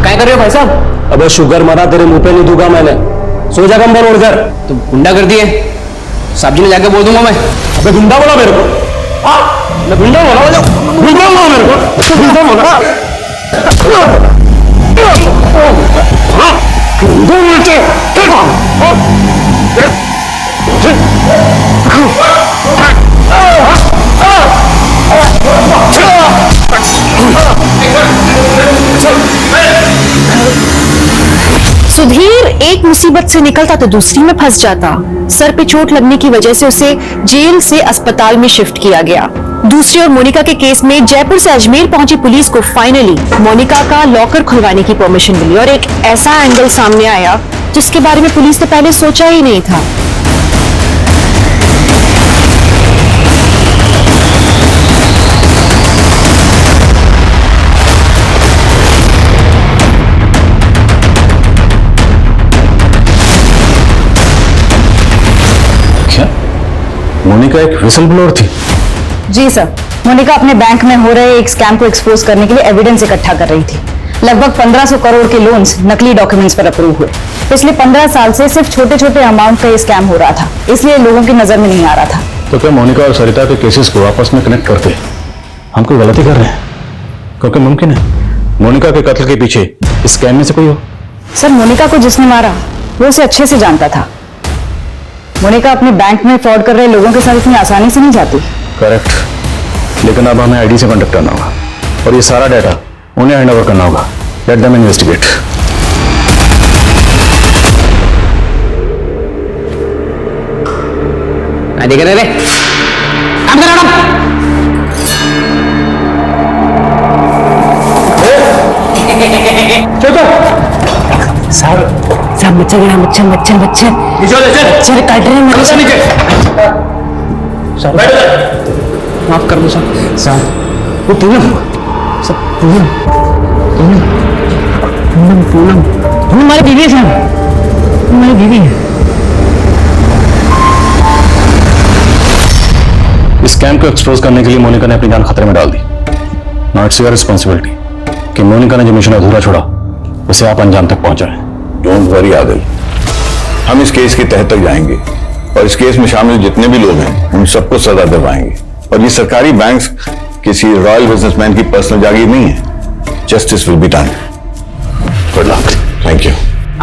क्या कर रहे हो भाई साहब? अबे शुगर मरा तेरे मुंह पे नहीं दूंगा मैंने। सो जा कंबल ओढ़कर। तो गुंडा कर दिए, साहब जी ने जाके बोल दूंगा मैं। अबे गुंडा बोला मेरे को? मैं गुंडा बोला? गुंडा बोला मेरे को? गुंडा बोला? सुधीर एक मुसीबत से निकलता तो दूसरी में फंस जाता। सर पे चोट लगने की वजह से उसे जेल से अस्पताल में शिफ्ट किया गया। दूसरी ओर मोनिका के केस में जयपुर से अजमेर पहुंची पुलिस को फाइनली मोनिका का लॉकर खुलवाने की परमिशन मिली और एक ऐसा एंगल सामने आया जिसके बारे में पुलिस ने पहले सोचा ही नहीं था। मोनिका एक विसल ब्लोअर थी? जी सर, मोनिका अपने बैंक में हो रहे एक स्कैम को एक्सपोज करने के लिए एविडेंस इकट्ठा कर रही थी। लगभग 1500 करोड़ के लोन्स नकली डॉक्यूमेंट्स पर अप्रूव हुए। पिछले 15 साल से सिर्फ छोटे छोटे अमाउंट का ये स्कैम हो रहा था, इसलिए लोगों की नजर में नहीं आ रहा था। तो क्या मोनिका और सरिता के केसेस को आपस में कनेक्ट करके हम कोई गलती कर रहे हैं? क्योंकि मुमकिन है मोनिका के कत्ल के पीछे इस स्कैम में से कोई हो। सर, मोनिका को जिसने मारा वो उसे अच्छे से जानता था। मोनिका अपने बैंक में फ्रॉड कर रहे लोगों के साथ इतनी आसानी से नहीं जाती। करेक्ट, लेकिन अब हमें आईडी से कांटेक्ट करना होगा और ये सारा डाटा उन्हें हैंड ओवर करना होगा। Let them investigate. देख रहे काम कर साहब मच्छर गिरा, मच्छर मच्छर मच्छर मच्छर काट रहे हैं मेरे। माफ कर दो सर। वो पूनम सब पूनम हमारी बीवी है साहब, हमारी बीवी है। इस स्कैम को एक्सपोज करने के लिए मोनिका ने अपनी जान खतरे में डाल दी। नाउ इट्स योर रिस्पॉन्सिबिलिटी कि मोनिका ने जो मिशन अधूरा छोड़ा उसे आप अंजाम तक पहुंचाएं। डोंट वरी आदिल, हम इस केस की तह तक जाएंगे और इस केस में शामिल जितने भी लोग हैं उन सबको सजा दिलवाएंगे। और ये सरकारी बैंक्स किसी रॉयल बिजनेसमैन की पर्सनल जागीर नहीं है। Justice will be done. Good luck. Thank you.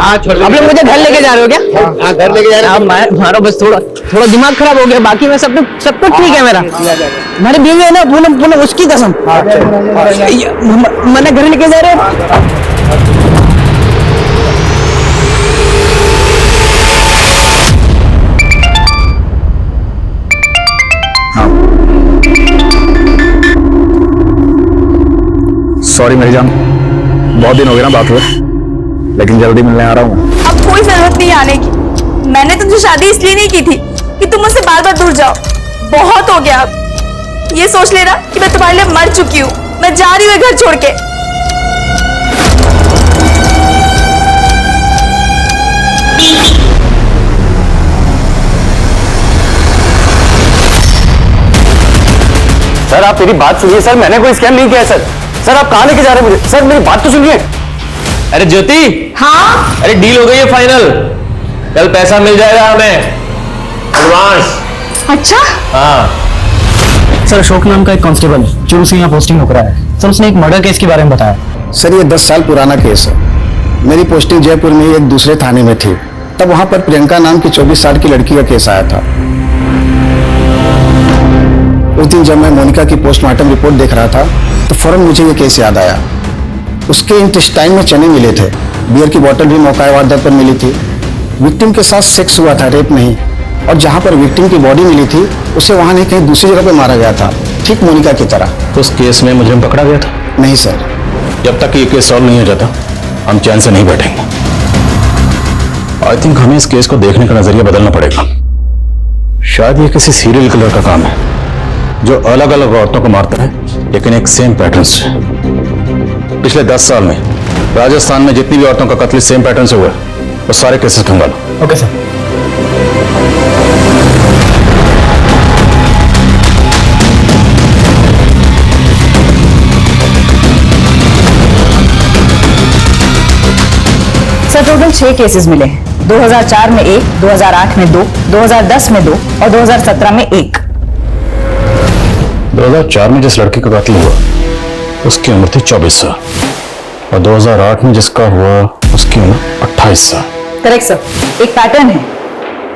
आप लोग मुझे घर लेके जा रहे हो क्या? हाँ, घर लेके जा रहे हो। मारो बस थोड़ा दिमाग खराब हो गया, बाकी में सब कुछ ठीक है मेरा। हमारी बीवी है ना पूनम, उसकी कसम मैंने घर लेके जा रहे हो। सॉरी मेरी जान, बहुत दिन हो गए ना बात हुए, लेकिन जल्दी मिलने आ रहा हूँ। अब कोई जरूरत नहीं आने की। मैंने तुमसे शादी इसलिए नहीं की थी कि तुम मुझसे बार बार दूर जाओ। बहुत हो गया अब। ये सोच लेना कि मैं तुम्हारे लिए मर चुकी हूँ। मैं जा रही हूँ घर छोड़ के। सर आप मेरी बात सुनिए सर, मैंने कोई स्कैम नहीं किया है सर। सर आप कहाँ लेके जा रहे हैं मुझे? सर मेरी बात तो सुनिए। अरे ज्योति, हाँ, अरे डील हो गई है फाइनल, कल पैसा मिल जाएगा हमें एडवांस। अच्छा, हाँ सर, अशोक नाम का एक कांस्टेबल जो उसे यहाँ पोस्टिंग हो रहा है सर, उसने एक मर्डर केस के बारे में बताया। सर ये 10 साल पुराना केस है। मेरी पोस्टिंग जयपुर में एक दूसरे थाने में थी, तब वहां पर प्रियंका नाम की 24 साल की लड़की का केस आया था। उस दिन जब मैं मोनिका की पोस्टमार्टम रिपोर्ट देख रहा था तो फौरन मुझे ये केस याद आया। उसके इंटेस्टाइन में चने मिले थे, बियर की बोतल भी मौका वारदात पर मिली थी। विक्टिम के साथ सेक्स हुआ था, रेप नहीं। और जहां पर विक्टिम की बॉडी मिली थी उसे वहां नहीं कहीं दूसरी जगह पे मारा गया था, ठीक मोनिका की तरह। उस केस में मुजरिम पकड़ा गया था? नहीं सर। जब तक ये केस सॉल्व नहीं हो जाता हम चैन से नहीं बैठेंगे। आई थिंक हमें इस केस को देखने का नजरिया बदलना पड़ेगा। शायद ये किसी सीरियल किलर का काम है जो अलग अलग औरतों को मारता है लेकिन एक सेम पैटर्न से। पिछले 10 साल में राजस्थान में जितनी भी औरतों का कत्ल सेम पैटर्न से हुआ है वो सारे केसेस खंगालो। Okay sir. Sir total 6 cases मिले हैं। 2004 में 1, 2008 में 2, 2010 में 2 और 2017 में 1। 2004 में जिस लड़की का कत्ल हुआ उसकी उम्र थी 24 साल और 2008 में जिसका हुआ उसकी उम्र 28 साल। Correct sir. एक पैटर्न है।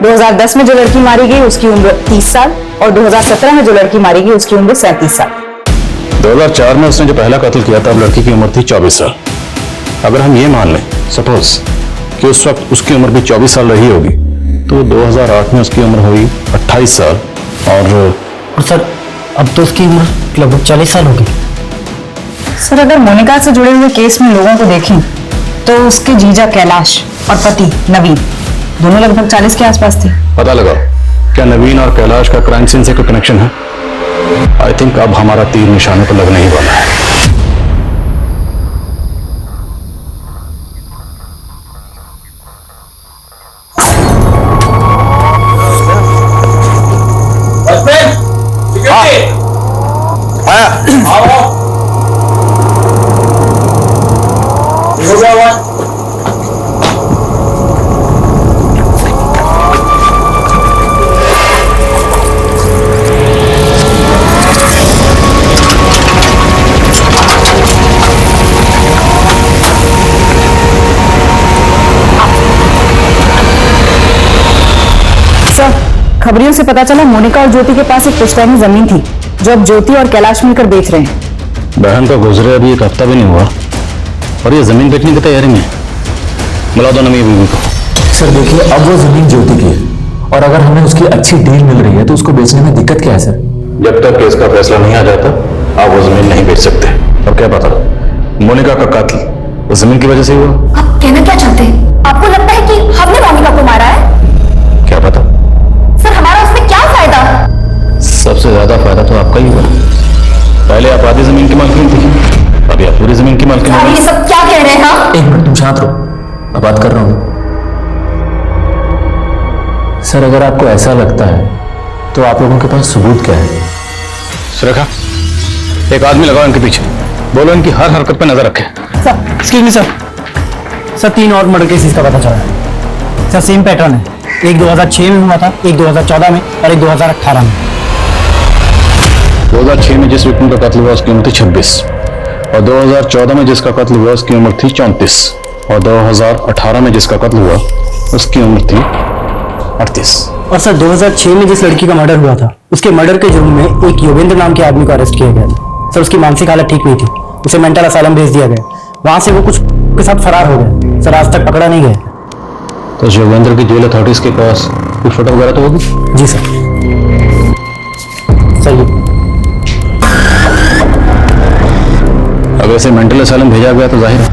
2010 में जो लड़की मारी गई उसकी उम्र 30 साल और 2017 में जो लड़की मारी गई उसकी उम्र 37 साल। 2004 में उसने जो पहला कत्ल किया था लड़की की उम्र थी 24 साल। अगर हम ये मान लें सपोज कि उस वक्त उसकी उम्र भी 24 साल रही होगी तो 2008 में उसकी उम्र हुई 28 साल और सर अब तो उसकी उम्र लगभग 40 साल होगी। सर अगर मोनिका से जुड़े हुए केस में लोगों को देखें तो उसके जीजा कैलाश और पति नवीन दोनों लगभग 40 के आसपास थे। पता लगाओ क्या नवीन और कैलाश का क्राइम सीन से कोई कनेक्शन है? आई थिंक अब हमारा तीर निशाने पर लगने ही वाला है। खबरियों से पता चला मोनिका और ज्योति के पास एक पुश्तैनी जमीन थी जो अब ज्योति और कैलाश मिलकर बेच रहे हैं। बहन का गुजरे अभी एक हफ्ता भी नहीं हुआ और ये जमीन बेचने की तैयारी में। बुला दो नमी बीवी को। सर देखिए, अब वो जमीन ज्योति की है और अगर हमें उसकी अच्छी डील मिल रही है तो उसको बेचने में दिक्कत क्या है सर? जब तक केस का फैसला नहीं आ जाता आप वो जमीन नहीं बेच सकते। और क्या पता मोनिका का कातिल उस जमीन की वजह से हुआ। आप कहना क्या चाहते हैं? आपको लगता है कि हमने मोनिका को मारा है? क्या पता। सर हमारा उसमें क्या फायदा? सबसे ज्यादा फायदा तो आपका ही हुआ। पहले आप आधी जमीन की मालकिन थी, अभी आप पूरी जमीन की मालकिन अरे ये सब क्या कह रहे हैं आप? एक मिनट तुम शांत रहो, मैं बात कर रहा हूँ। सर अगर आपको ऐसा लगता है तो आप लोगों के पास सबूत क्या है? सुरेखा, एक आदमी लगाओ इनके पीछे, बोलो इनकी हर हरकत पे नजर रखे। सर एक्सक्यूज मी सर 3 और मर्डर केसेस का पता चला है सर। सेम पैटर्न है, एक 2006 में हुआ था, एक 2014 में और एक 2018 में। 2006 में जिस विक्टिम का कत्ल हुआ उसकी उम्र थी 26 और 2014 में जिसका कत्ल हुआ उसकी उम्र थी 34 और 2018 में जिसका कत्ल हुआ उसकी उम्र थी 38। और सर 2006 में जिस लड़की का मर्डर हुआ था उसके मर्डर के जुर्म में एक योगेंद्र नाम के आदमी को अरेस्ट किया गया था। सर उसकी मानसिक हालत ठीक नहीं थी, उसे मेंटल असाइलम भेज दिया गया। वहां से वो कुछ के साथ फरार हो गया। सर आज तक पकड़ा नहीं गया। तो योगेंद्र की जेल अथॉरिटीज के पास कोई फोटो वगैरह तो होगी? जी सर। सही। अब ऐसे मेंटल असाइलम भेजा गया तो जाहिर है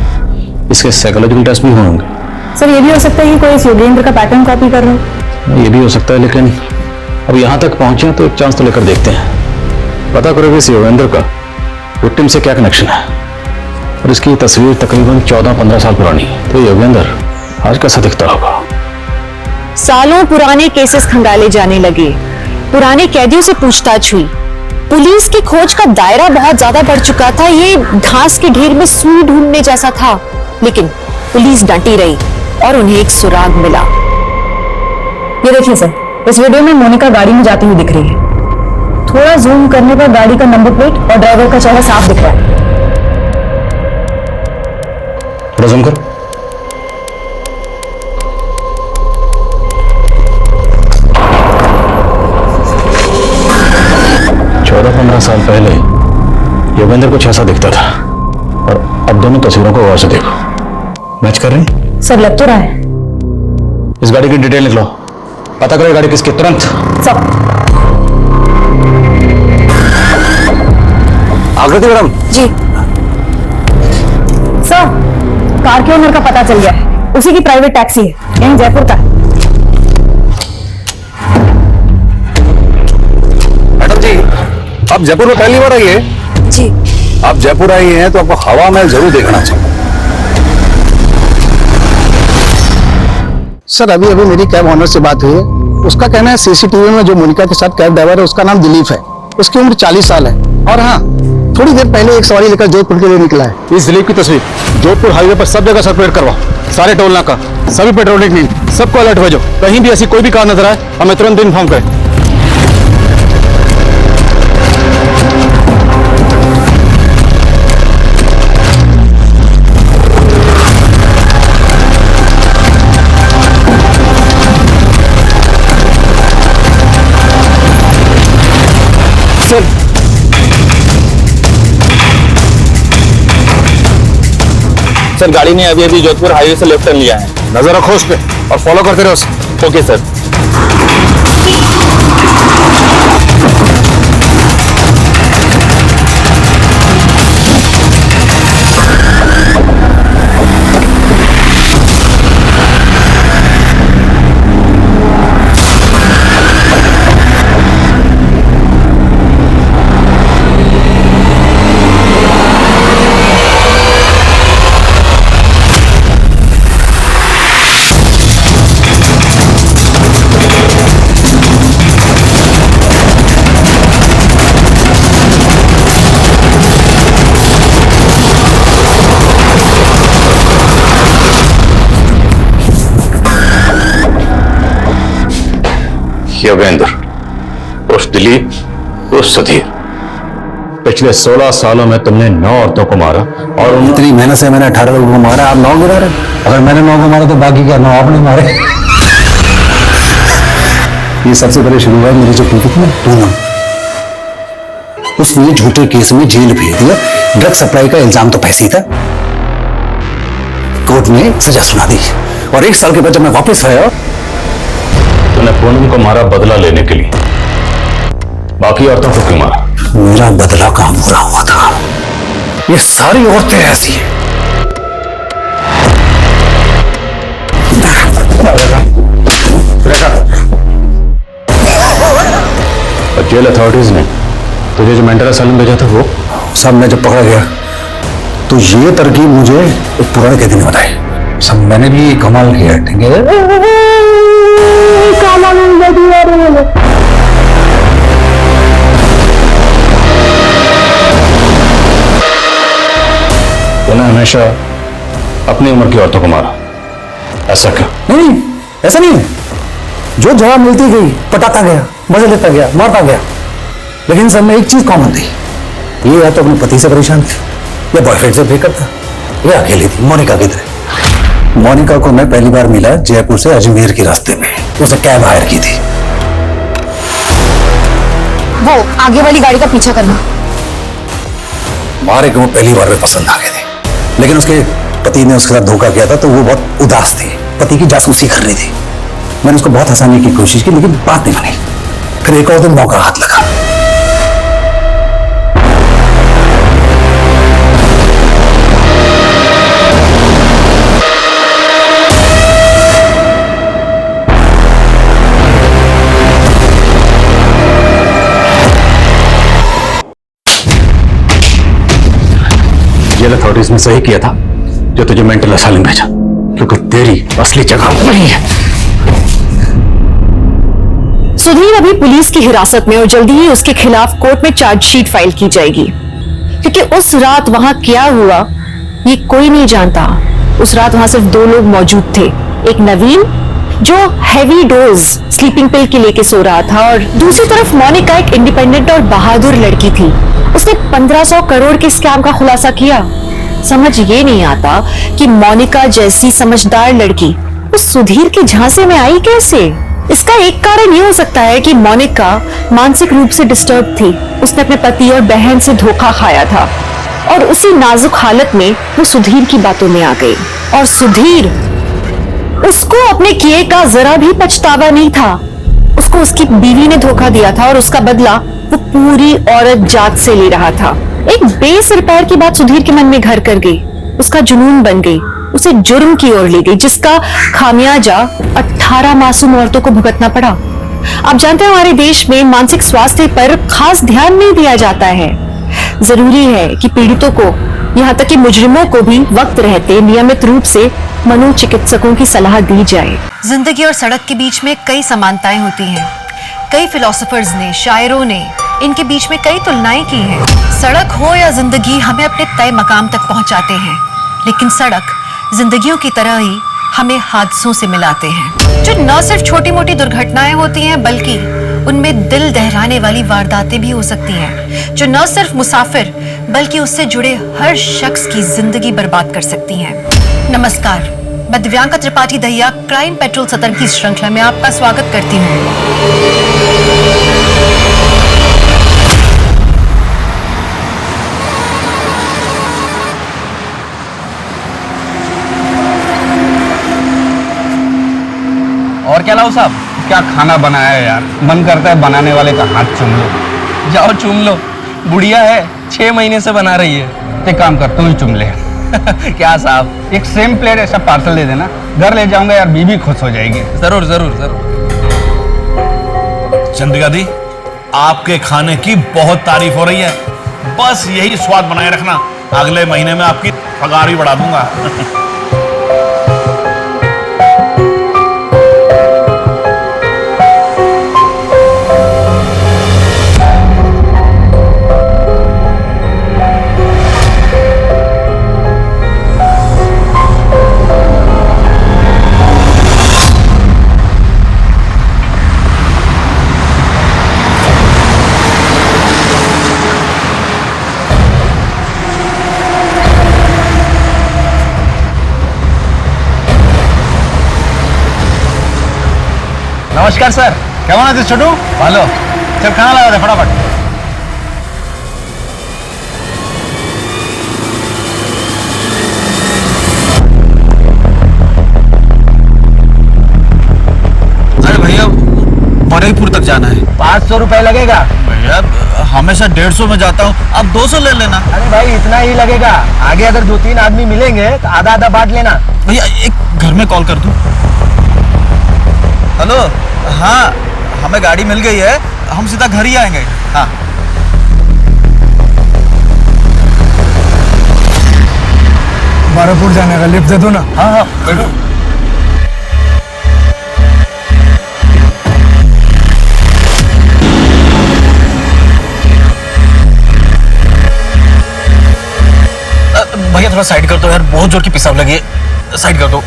इसके साइकोलॉजिकल टेस्ट भी होंगे। सर ये भी हो सकता है कि कोई इस योगेंद्र का पैटर्न कॉपी कर रहा हो। ये भी हो सकता है, लेकिन अब यहां तक पहुंचे तो एक चांस तो लेकर देखते हैं। पता करो कि इस योगेंद्र का विक्टिम से क्या कनेक्शन है। और इसकी तस्वीर तकरीबन 14-15 साल पुरानी है, तो योगेंद्र आज कैसा दिखता होगा। सालों पुराने केसेस खंगाले जाने लगे, पुराने कैदियों से पूछताछ हुई। पुलिस की खोज का दायरा बहुत ज्यादा बढ़ चुका था। ये घास के ढेर में सुई ढूंढने जैसा था, लेकिन पुलिस डटी रही और उन्हें एक सुराग मिला। ये देखिए सर, इस वीडियो में मोनिका गाड़ी में जाती हुई दिख रही है। थोड़ा जूम करने पर गाड़ी का नंबर प्लेट और ड्राइवर का चेहरा साफ दिख रहा है। थोड़ा जूम करो। चौदह 15 साल पहले योगेंद्र कुछ ऐसा दिखता था और अब दोनों तस्वीरों को गौर से देखो। मैच कर रहे हैं? सर लग तो रहा है। इस गाड़ी की डिटेल निकलो, पता करो गाड़ी किसकी, तुरंत। सब आकृति मैडम। जी सर, कार के ओनर का पता चल गया है। उसी की प्राइवेट टैक्सी है, यहीं जयपुर का। मैडम जी, आप जयपुर में पहली बार आई है? जी। आप जयपुर आई हैं तो आपको हवा महल जरूर देखना चाहिए। सर अभी अभी मेरी कैब ऑनर से बात हुई है। उसका कहना है सीसीटीवी में जो मोनिका के साथ कैब ड्राइवर है उसका नाम दिलीप है, उसकी उम्र 40 साल है। और हाँ, थोड़ी देर पहले एक सवारी लेकर जोधपुर के लिए निकला है। इस दिलीप की तस्वीर जोधपुर हाईवे पर सब जगह सर्कुलेट करवाओ, सारे टोल नाका, सभी पेट्रोलिंग टीम, सबको अलर्ट भेजो। कहीं भी ऐसी कोई भी कार नजर आए हमें तुरंत इन्फॉर्म करें। सर गाड़ी ने अभी अभी जोधपुर हाईवे से लेफ्ट टर्न लिया है। नजर रखो उस पर और फॉलो करते रहो उसे। Okay sir. योगेंद्र उस दिलीप उस सुधीर, पिछले 16 सालों में तुमने 9 औरतों को मारा और इतनी मेहनत से मैंने 18 लोगों को मारा, आप 9 गिरा रहे। अगर मैंने 9 को मारा तो बाकी क्या 9 आपने मारे। ये सबसे पहले शुरू हुआ मेरी जो बीवी थी ना पूनम, उसने झूठे केस में जेल भेज दिया। ड्रग सप्लाई का इल्जाम तो फंसी था, कोर्ट ने सजा सुना दी और 1 साल के बाद जब मैं वापस आया, तूने पूनम को मारा बदला लेने के लिए, बाकी औरतों को क्यों मारा? मेरा बदला काम पूरा हुआ था। ये सारी औरतें ऐसी हैं। और जेल अथॉरिटीज ने तुझे जो मेंटल असाइलम भेजा था वो सब मैं जब पकड़ा गया तो ये तरकीब मुझे एक पुराने कैदी ने बताई। सब मैंने भी कमाल किया, ठीक है? तूने हमेशा अपनी उम्र की औरतों को मारा, ऐसा क्यों? नहीं, ऐसा नहीं है। जो जवाब मिलती गई पटाता गया, मजा लेता गया, मारता गया, लेकिन सब में एक चीज कॉमन थी। ये या तो अपने पति से परेशान थी या बॉयफ्रेंड से ब्रेकअप था, या अकेली थी। मोनिका की तरह। मोनिका को मैं पहली बार मिला जयपुर से अजमेर के रास्ते में, उसे कैब हायर की थी। वो आगे वाली गाड़ी का पीछा करना। मारे को वो पहली बार में पसंद आ गए थे, लेकिन उसके पति ने उसके साथ धोखा किया था तो वो बहुत उदास थी, पति की जासूसी कर रही थी। मैंने उसको बहुत हंसाने की कोशिश की लेकिन बात नहीं बनी। फिर एक और दिन मौका हाथ लगा। जेल अथॉरिटीज ने सही किया था जो तुझे मेंटल असाइलम भेजा, क्योंकि तेरी असली जगह नहीं है। सुधीर अभी पुलिस की हिरासत में और जल्दी ही उसके खिलाफ कोर्ट में चार्जशीट फाइल की जाएगी, क्योंकि उस रात वहां क्या हुआ ये कोई नहीं जानता। उस रात वहां सिर्फ 2 लोग मौजूद थे, एक नवीन जो हैवी डोज स्लीपिंग पिल के लेके सो रहा था, और दूसरी तरफ मोनिका एक इंडिपेंडेंट और बहादुर लड़की थी। उसने 1500 करोड़ के स्कैम का खुलासा किया। समझ ये नहीं आता कि मोनिका जैसी समझदार लड़की उस सुधीर के झांसे में आई कैसे। इसका एक कारण ये हो सकता है कि मोनिका मानसिक रूप से डिस्टर्ब थी। उसने अपने पति और बहन से धोखा खाया था और उसी नाजुक हालत में वो सुधीर की बातों में आ गई, और सुधीर उसको अपने किए का जरा भी पछतावा नहीं था। उसको उसकी बीवी ने धोखा दिया था और उसका बदला वो पूरी औरत जात से ले रहा था। एक बेसिर पैर की बात सुधीर के मन में घर कर गई, उसका जुनून बन गई, उसे जुर्म की ओर ले गई, जिसका खामियाजा 18 मासूम औरतों को भुगतना पड़ा। आप जानते हैं हमारे देश में मानसिक स्वास्थ्य पर खास ध्यान नहीं दिया जाता है। जरूरी है कि पीड़ितों को, यहाँ तक कि मुजरिमों को भी वक्त रहते नियमित रूप से मनोचिकित्सकों की सलाह दी जाए। जिंदगी और सड़क के बीच में कई समानताएं होती हैं। कई फिलोसोफर्स ने, शायरों ने इनके बीच में कई तुलनाएं की हैं। सड़क हो या जिंदगी हमें अपने तय मकाम तक पहुंचाते हैं, लेकिन सड़क जिंदगियों की तरह ही हमें हादसों से मिलाते हैं, जो न सिर्फ छोटी मोटी दुर्घटनाएं होती हैं बल्कि उनमें दिल दहलाने वाली वारदातें भी हो सकती हैं, जो न सिर्फ मुसाफिर बल्कि उससे जुड़े हर शख्स की जिंदगी बर्बाद कर सकती हैं। नमस्कार, मैं दिव्यांका त्रिपाठी दहिया क्राइम पेट्रोल सतर्क की श्रृंखला में आपका स्वागत करती हूँ। और क्या लाओ साहब, क्या खाना बनाया है यार, मन करता है बनाने वाले का हाथ चूम लो। जाओ चूम लो, बुढ़िया है 6 महीने से बना रही है। एक काम कर, तू ही चूम ले। क्या साहब, एक सेम प्लेट ऐसा पार्सल दे देना, घर ले जाऊंगा यार, बीबी खुश हो जाएगी। जरूर जरूर जरूर। चंद्रिका दी, आपके खाने की बहुत तारीफ हो रही है, बस यही स्वाद बनाए रखना, अगले महीने में आपकी पगार भी बढ़ा दूंगा। नमस्कार सर। क्या बना दे छोटू? हेलो, चल खाना लगा दे फटाफट। अरे भैया बरेपुर तक जाना है। 500 रुपए लगेगा। भैया हमेशा 150 में जाता हूँ, अब 200 ले लेना। अरे भाई इतना ही लगेगा, आगे अगर 2-3 आदमी मिलेंगे तो आधा आधा बांट लेना। भैया एक घर में कॉल कर दूं? हेलो, हाँ हमें गाड़ी मिल गई है, हम सीधा घर ही आएंगे। हाँ बारापुर जाने का लिफ्ट दे दो ना। हाँ हाँ बैठो। भैया थोड़ा साइड कर दो यार, बहुत जोर की पेशाब लगी है, साइड कर दो।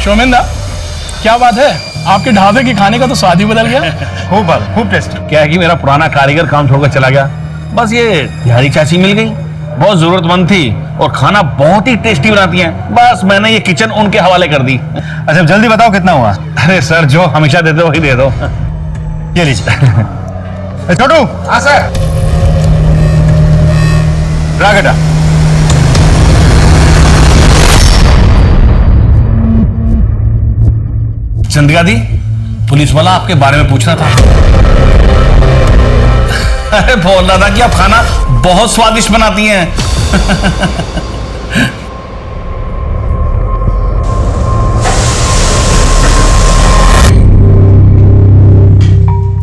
शोमेंदा, क्या बात है, आपके ढाबे के खाने का तो स्वाद ही बदल गया। खूब टेस्ट। क्या है कि मेरा पुराना कारीगर काम छोड़कर चला गया, बस ये बिहारी चाची मिल गई, बहुत जरूरतमंद थी और खाना बहुत ही टेस्टी बनाती हैं, बस मैंने ये किचन उनके हवाले कर दी। अच्छा जल्दी बताओ कितना हुआ? अरे सर जो हमेशा देते हो वही दे दो। ये लीजिए। छोटू। हाँ सर। रागड़ा। चंदिका दी, पुलिस वाला आपके बारे में पूछ रहा था। अरे बोल रहा था कि आप खाना बहुत स्वादिष्ट बनाती हैं।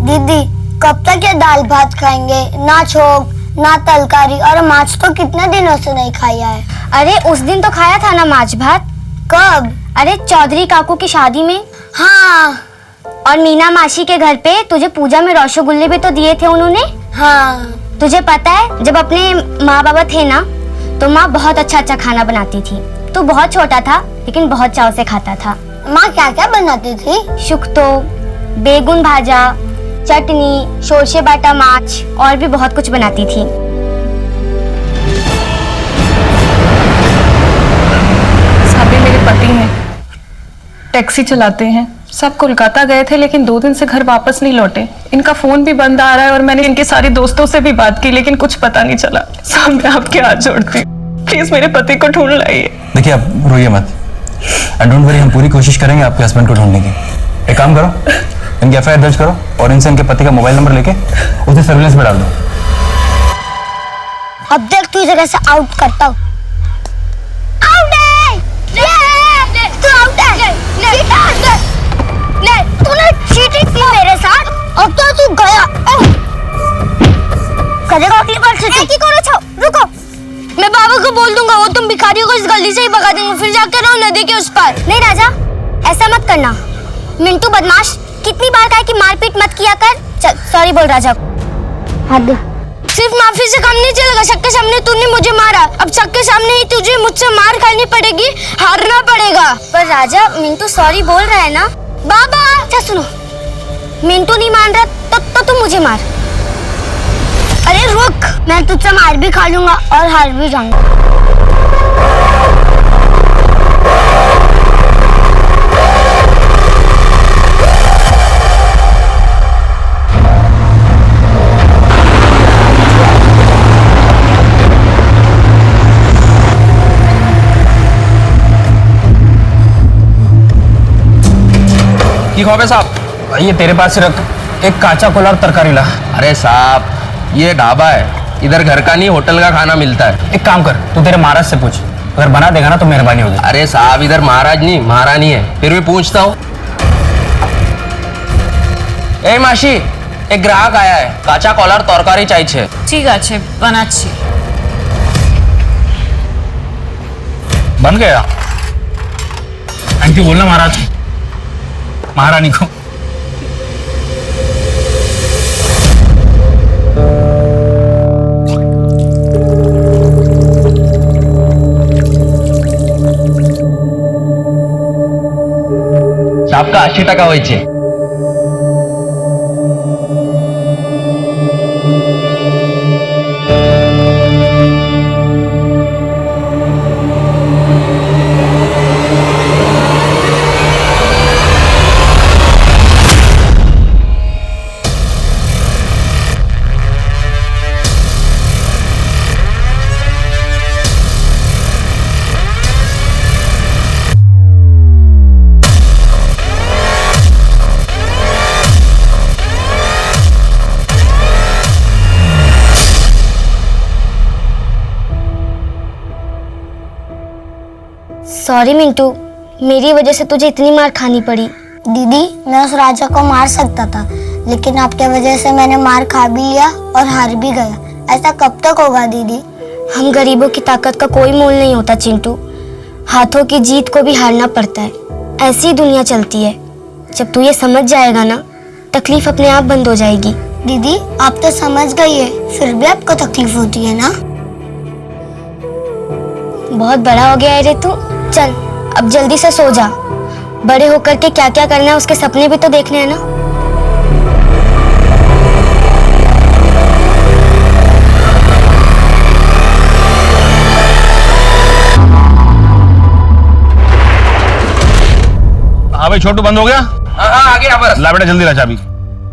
दीदी कब तक ये दाल भात खाएंगे? ना छोक ना तरकारी, और माछ तो कितने दिनों से नहीं खाया है। अरे उस दिन तो खाया था ना माछ भात। कब? अरे चौधरी काकू की शादी में। हाँ। और मीना मासी के घर पे तुझे पूजा में रसगुल्ले भी तो दिए थे उन्होंने। हाँ। तुझे पता है जब अपने माँ बाबा थे ना तो माँ बहुत अच्छा खाना बनाती थी। तू बहुत छोटा था लेकिन बहुत चाव से खाता था। माँ क्या क्या बनाती थी? शुक्तो, बेगुन भाजा, चटनी, शोरशे बाटा माछ और भी बहुत कुछ बनाती थी। साबी मेरे पति हैं, टैक्सी चलाते हैं, सब कोलकाता गए थे लेकिन 2 दिन से घर वापस नहीं लौटे। इनका फोन भी बंद आ रहा है और मैंने इनके सारे दोस्तों से भी बात की लेकिन कुछ पता नहीं चला। साहब मैं आपके हाथ जोड़ती हूँ, प्लीज मेरे पति को ढूंढ लाइए। देखिए आप रोइए मत, एंड डोंट वरी, हम पूरी कोशिश करेंगे आपके हस्बैंड को ढूंढने की। एक काम करो, इनकी एफआईआर दर्ज करो और इनसे इनके पति का मोबाइल नंबर लेके उसे सर्विलेंस में डाल दो। अब देख तू जगह से आउट करता हूँ। तूने चीटिंग की मेरे साथ, अब तो तू गया। करेगा अगली बार से तू। करो छो, रुको। मैं बाबा को बोल दूंगा, वो तुम भिखारियों को इस गली से ही भगा देंगे, फिर जाकर रहो नदी के उस पार। नहीं राजा, ऐसा मत करना। मिंटू बदमाश, कितनी बार कहा कि मारपीट मत किया कर। चल सॉरी बोल राजा। हद। सिर्फ माफी से काम नहीं चलेगा। सबके सामने तूने मुझे मारा, अब सबके सामने ही तुझे मुझसे मार खानी पड़ेगी, हारना पड़ेगा। पर राजा मिंटू सॉरी बोल रहा है ना। बाबा क्या सुनो, मिंटू नहीं मान रहा तो तू मुझे मार। अरे रुक, मैं तुझसे मार भी खा लूंगा और हार भी जाऊंगा। की खबर साहब? ये तेरे पास से रख, एक काचा कोला और तरकारी ला। अरे साहब ये ढाबा है, इधर घर का नहीं होटल का खाना मिलता है। एक काम कर, तू तेरे महाराज से पूछ, अगर बना देगा ना तो मेहरबानी होगी। अरे साहब इधर महाराज नहीं महारानी है, फिर भी पूछता हूँ। ए मासी, एक ग्राहक आया है, काचा कोला और तरकारी चाहिए। ठीक আছে বানাচ্ছি। बन गया। थैंक यू बोलना महाराज, महारानी को। आपका 80 টাকা হয়েছে। सॉरी मिंटू, मेरी वजह से तुझे इतनी मार खानी पड़ी। दीदी, मैं उस राजा को मार सकता था, लेकिन आपके वजह से मैंने मार खा भी लिया और हार भी गया। ऐसा कब तक होगा दीदी? हम गरीबों की ताकत का कोई मोल नहीं होता चिंटू, हाथों की जीत को भी हारना पड़ता है। ऐसी ही दुनिया चलती है। जब तू ये समझ जाएगा ना, तकलीफ अपने आप बंद हो जाएगी। दीदी, आप तो समझ गई है, फिर भी आपको तकलीफ होती है ना? बहुत बड़ा हो गया है रे तू। चल अब जल्दी से सो जा। बड़े होकर के क्या क्या करना है उसके सपने भी तो देखने हैं ना। हाँ भाई छोटू, बंद हो गया? हाँ आ गया बस। ला बेटा जल्दी ला चाबी।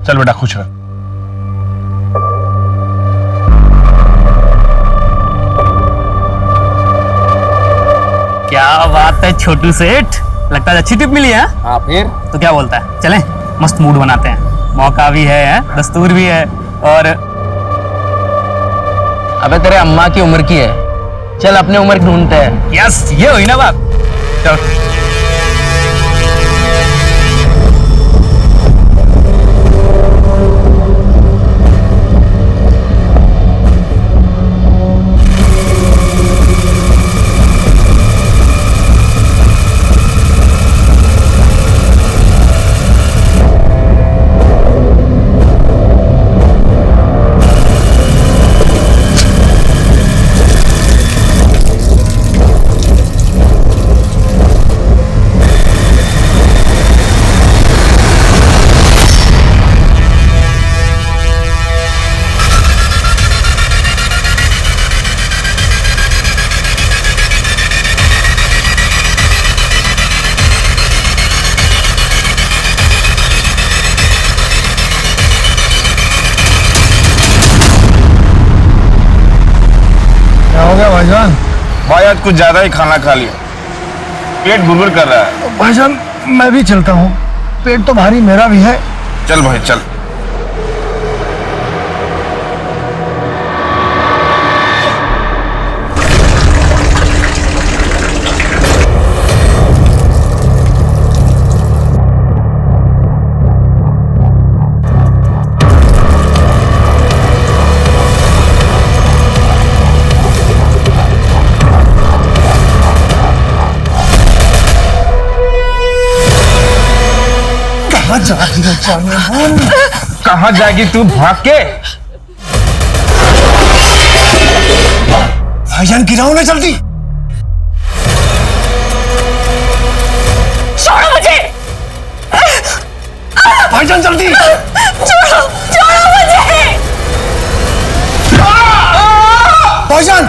चल बेटा खुश रह। क्या बात है छोटू सेठ, लगता है अच्छी टिप मिली है। हाँ फिर तो क्या बोलता है, चलें मस्त मूड बनाते हैं, मौका भी है, दस्तूर भी है। और अबे तेरे अम्मा की उम्र की है, चल अपने उम्र की ढूंढते हैं। यस, ये हुई ना बात। चल भाईजान, भाई आज कुछ ज्यादा ही खाना खा लिया, पेट गुड़गुड़ कर रहा है। भाईजान मैं भी चलता हूँ, पेट तो भारी मेरा भी है। चल भाई चल। कहाँ जाएगी तू भाग के? भाईजान गिराओ ना जल्दी। छोड़ो मुझे, भाईजान जल्दी। छोड़ो छोड़ो मुझे। भाईजान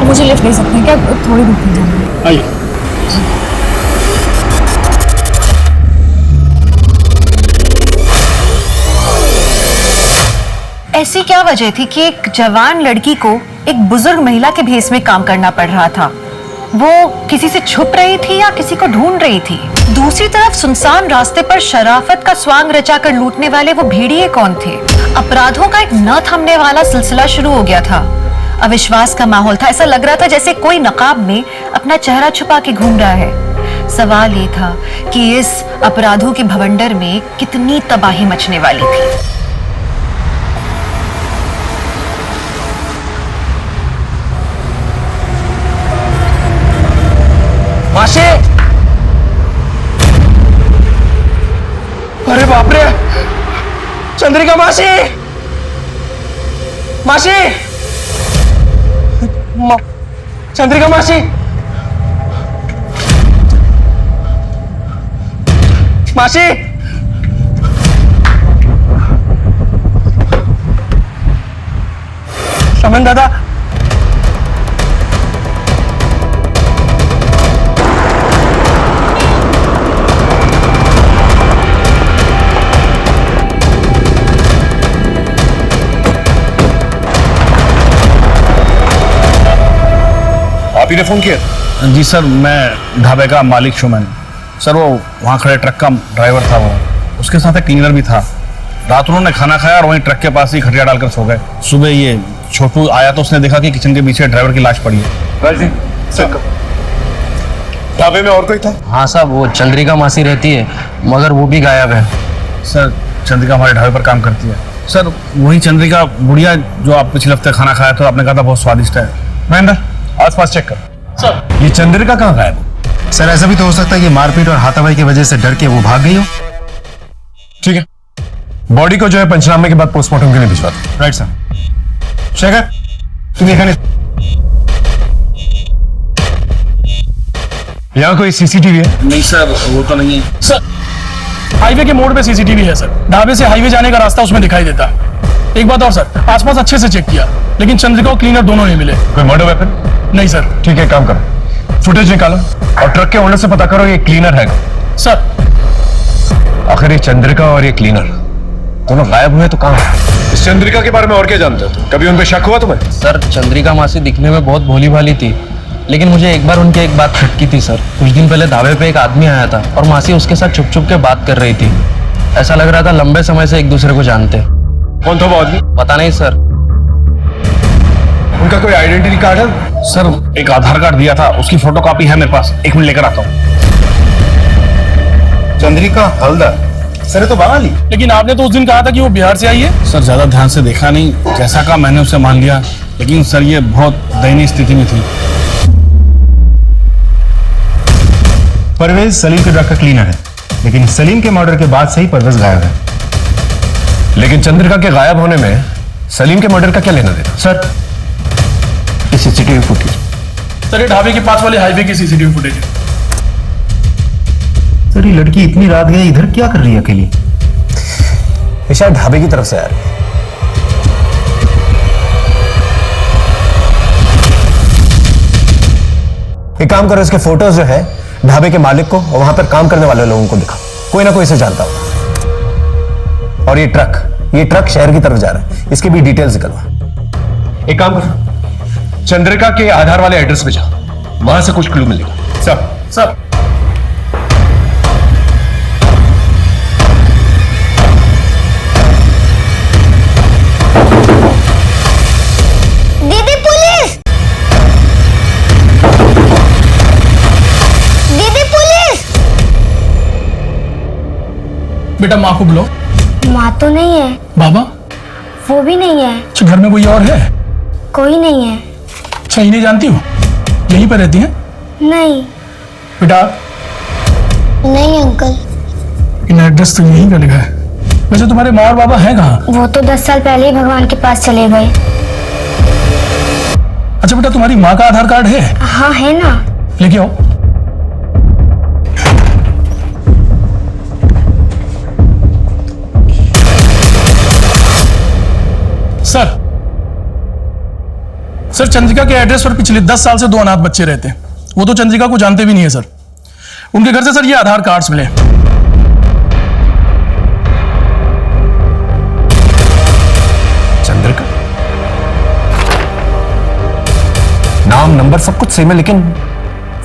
मुझे लिफ्ट ले सकते हैं क्या? थोड़ी दूर पे जाना है। आइए। ऐसी क्या वजह थी कि एक जवान लड़की को एक बुजुर्ग महिला के भेस में काम करना पड़ रहा था? वो किसी से छुप रही थी या किसी को ढूंढ रही थी? दूसरी तरफ सुनसान रास्ते पर शराफत का स्वांग रचाकर लूटने वाले वो भेड़िए कौन थे? अपराधों का एक न थमने वाला सिलसिला शुरू हो गया था। अविश्वास का माहौल था। ऐसा लग रहा था जैसे कोई नकाब में अपना चेहरा छुपा के घूम रहा है। सवाल ये था कि इस अपराधों के भवंडर में कितनी तबाही मचने वाली थी। मासी! अरे बाप रे, चंद्रिका मासी! मासी! चंद्रिका मासी! मासी! शमन दादा! आप ही ने फोन किया? जी सर, मैं ढाबे का मालिक शुमन। सर वो वहाँ खड़े ट्रक का ड्राइवर था, वो उसके साथ एक क्लीनर भी था। रात उन्होंने खाना खाया और वहीं ट्रक के पास ही खटिया डालकर सो गए। सुबह ये छोटू आया तो उसने देखा कि किचन के पीछे ड्राइवर की लाश पड़ी है। ढाबे में और कोई था? हाँ साहब, वो चंद्रिका मासी रहती है मगर वो भी गायब है। सर चंद्रिका हमारे ढाबे पर काम करती है। सर वही चंद्रिका बुढ़िया जो आप पिछले हफ्ते खाना खाया था, आपने कहा था बहुत स्वादिष्ट है। महेंद्र आसपास चेक कर। सर ये चंद्रिका कहाँ गायब? सर ऐसा भी तो हो सकता है कि मारपीट और हाथापाई की वजह से डर के वो भाग गई हो। ठीक है, बॉडी को जो है पंचनामे के बाद पोस्टमार्टम के लिए भिजवा दो। Right sir. शेखर तुम यहाँ कोई सीसीटीवी है? नहीं सर, वो तो नहीं है। सर हाईवे के मोड़ पे सीसीटीवी है सर। ढाबे से हाईवे जाने का रास्ता उसमें दिखाई देता है। एक बात और सर, आसपास अच्छे से चेक किया लेकिन चंद्रिका और क्लीनर दोनों नहीं मिले। कोई मर्डर वेपन? नहीं सर। ठीक है, काम करो, फुटेज निकालो और ट्रक के ओनर से पता करो ये क्लीनर है सर। आखिर ये चंद्रिका और ये क्लीनर दोनों गायब हुए तो कहाँ है? इस चंद्रिका के बारे में और क्या जानते हो? कभी उन पे शक हुआ तुम्हें? सर चंद्रिका मासी दिखने में बहुत भोली भाली थी, लेकिन मुझे एक बार उनकी एक बात खटकी थी सर। कुछ दिन पहले ढाबे पे एक आदमी आया था और मासी उसके साथ छुप छुप के बात कर रही थी। ऐसा लग रहा था लंबे समय से एक दूसरे को जानते। कौन था वो आदमी? पता नहीं सर। उनका कोई आइडेंटिटी कार्ड है? सर एक आधार कार्ड दिया था, उसकी फोटोकॉपी है मेरे पास। एक मिनट लेकर आता हूँ। चंद्रिका हल्दर, सर तो बंगाली। लेकिन आपने तो उस दिन कहा था कि वो बिहार से आई है। सर ज्यादा ध्यान से देखा नहीं, जैसा कहा मैंने उसे मान लिया, लेकिन सर ये बहुत दयनीय स्थिति में थी। परवेज सलीम के ट्रक का क्लीनर है, लेकिन सलीम के मर्डर के बाद से ही परवेज गायब है। लेकिन चंद्रिका के गायब होने में सलीम के मर्डर का क्या लेना देना? Sir CCTV footage. सर ये ढाबे के पास वाले हाईवे की सीसीटीवी फुटेज है। सर ये लड़की इतनी रात गई इधर क्या कर रही है अकेली? ये शायद ढाबे की तरफ से आ रही है। एक काम करो, इसके फोटोज जो है ढाबे के मालिक को और वहां पर काम करने वाले लोगों को दिखा, कोई ना कोई इसे जानता हो। और ये ट्रक शहर की तरफ जा रहा है, इसकी भी डिटेल्स निकलवा। एक काम करो, चंद्रिका के आधार वाले एड्रेस पे जाओ, वहां से कुछ क्लू मिलेगा। सर दीदी पुलिस! दीदी पुलिस! बेटा माँ को बुलाओ। माँ तो नहीं है। बाबा? वो भी नहीं है। अच्छा घर में कोई और है? कोई नहीं है। अच्छा इन्हें जानती हो? यहीं पर रहती हैं? नहीं। बेटा? नहीं अंकल। इन एड्रेस तो यहीं का लिखा है। वैसे तुम्हारे माँ और बाबा हैं कहाँ? वो तो 10 साल पहले ही भगवान के पास चले गए। अच्छा बेटा तुम्हारी माँ का आधार कार्ड है? हाँ है ना। लेके आओ। सर चंद्रिका के एड्रेस पर पिछले 10 साल से 2 अनाथ बच्चे रहते हैं। वो तो चंद्रिका को जानते भी नहीं है सर। उनके घर से सर ये आधार कार्ड्स मिले। चंद्रिका नाम नंबर सब कुछ सेम है, लेकिन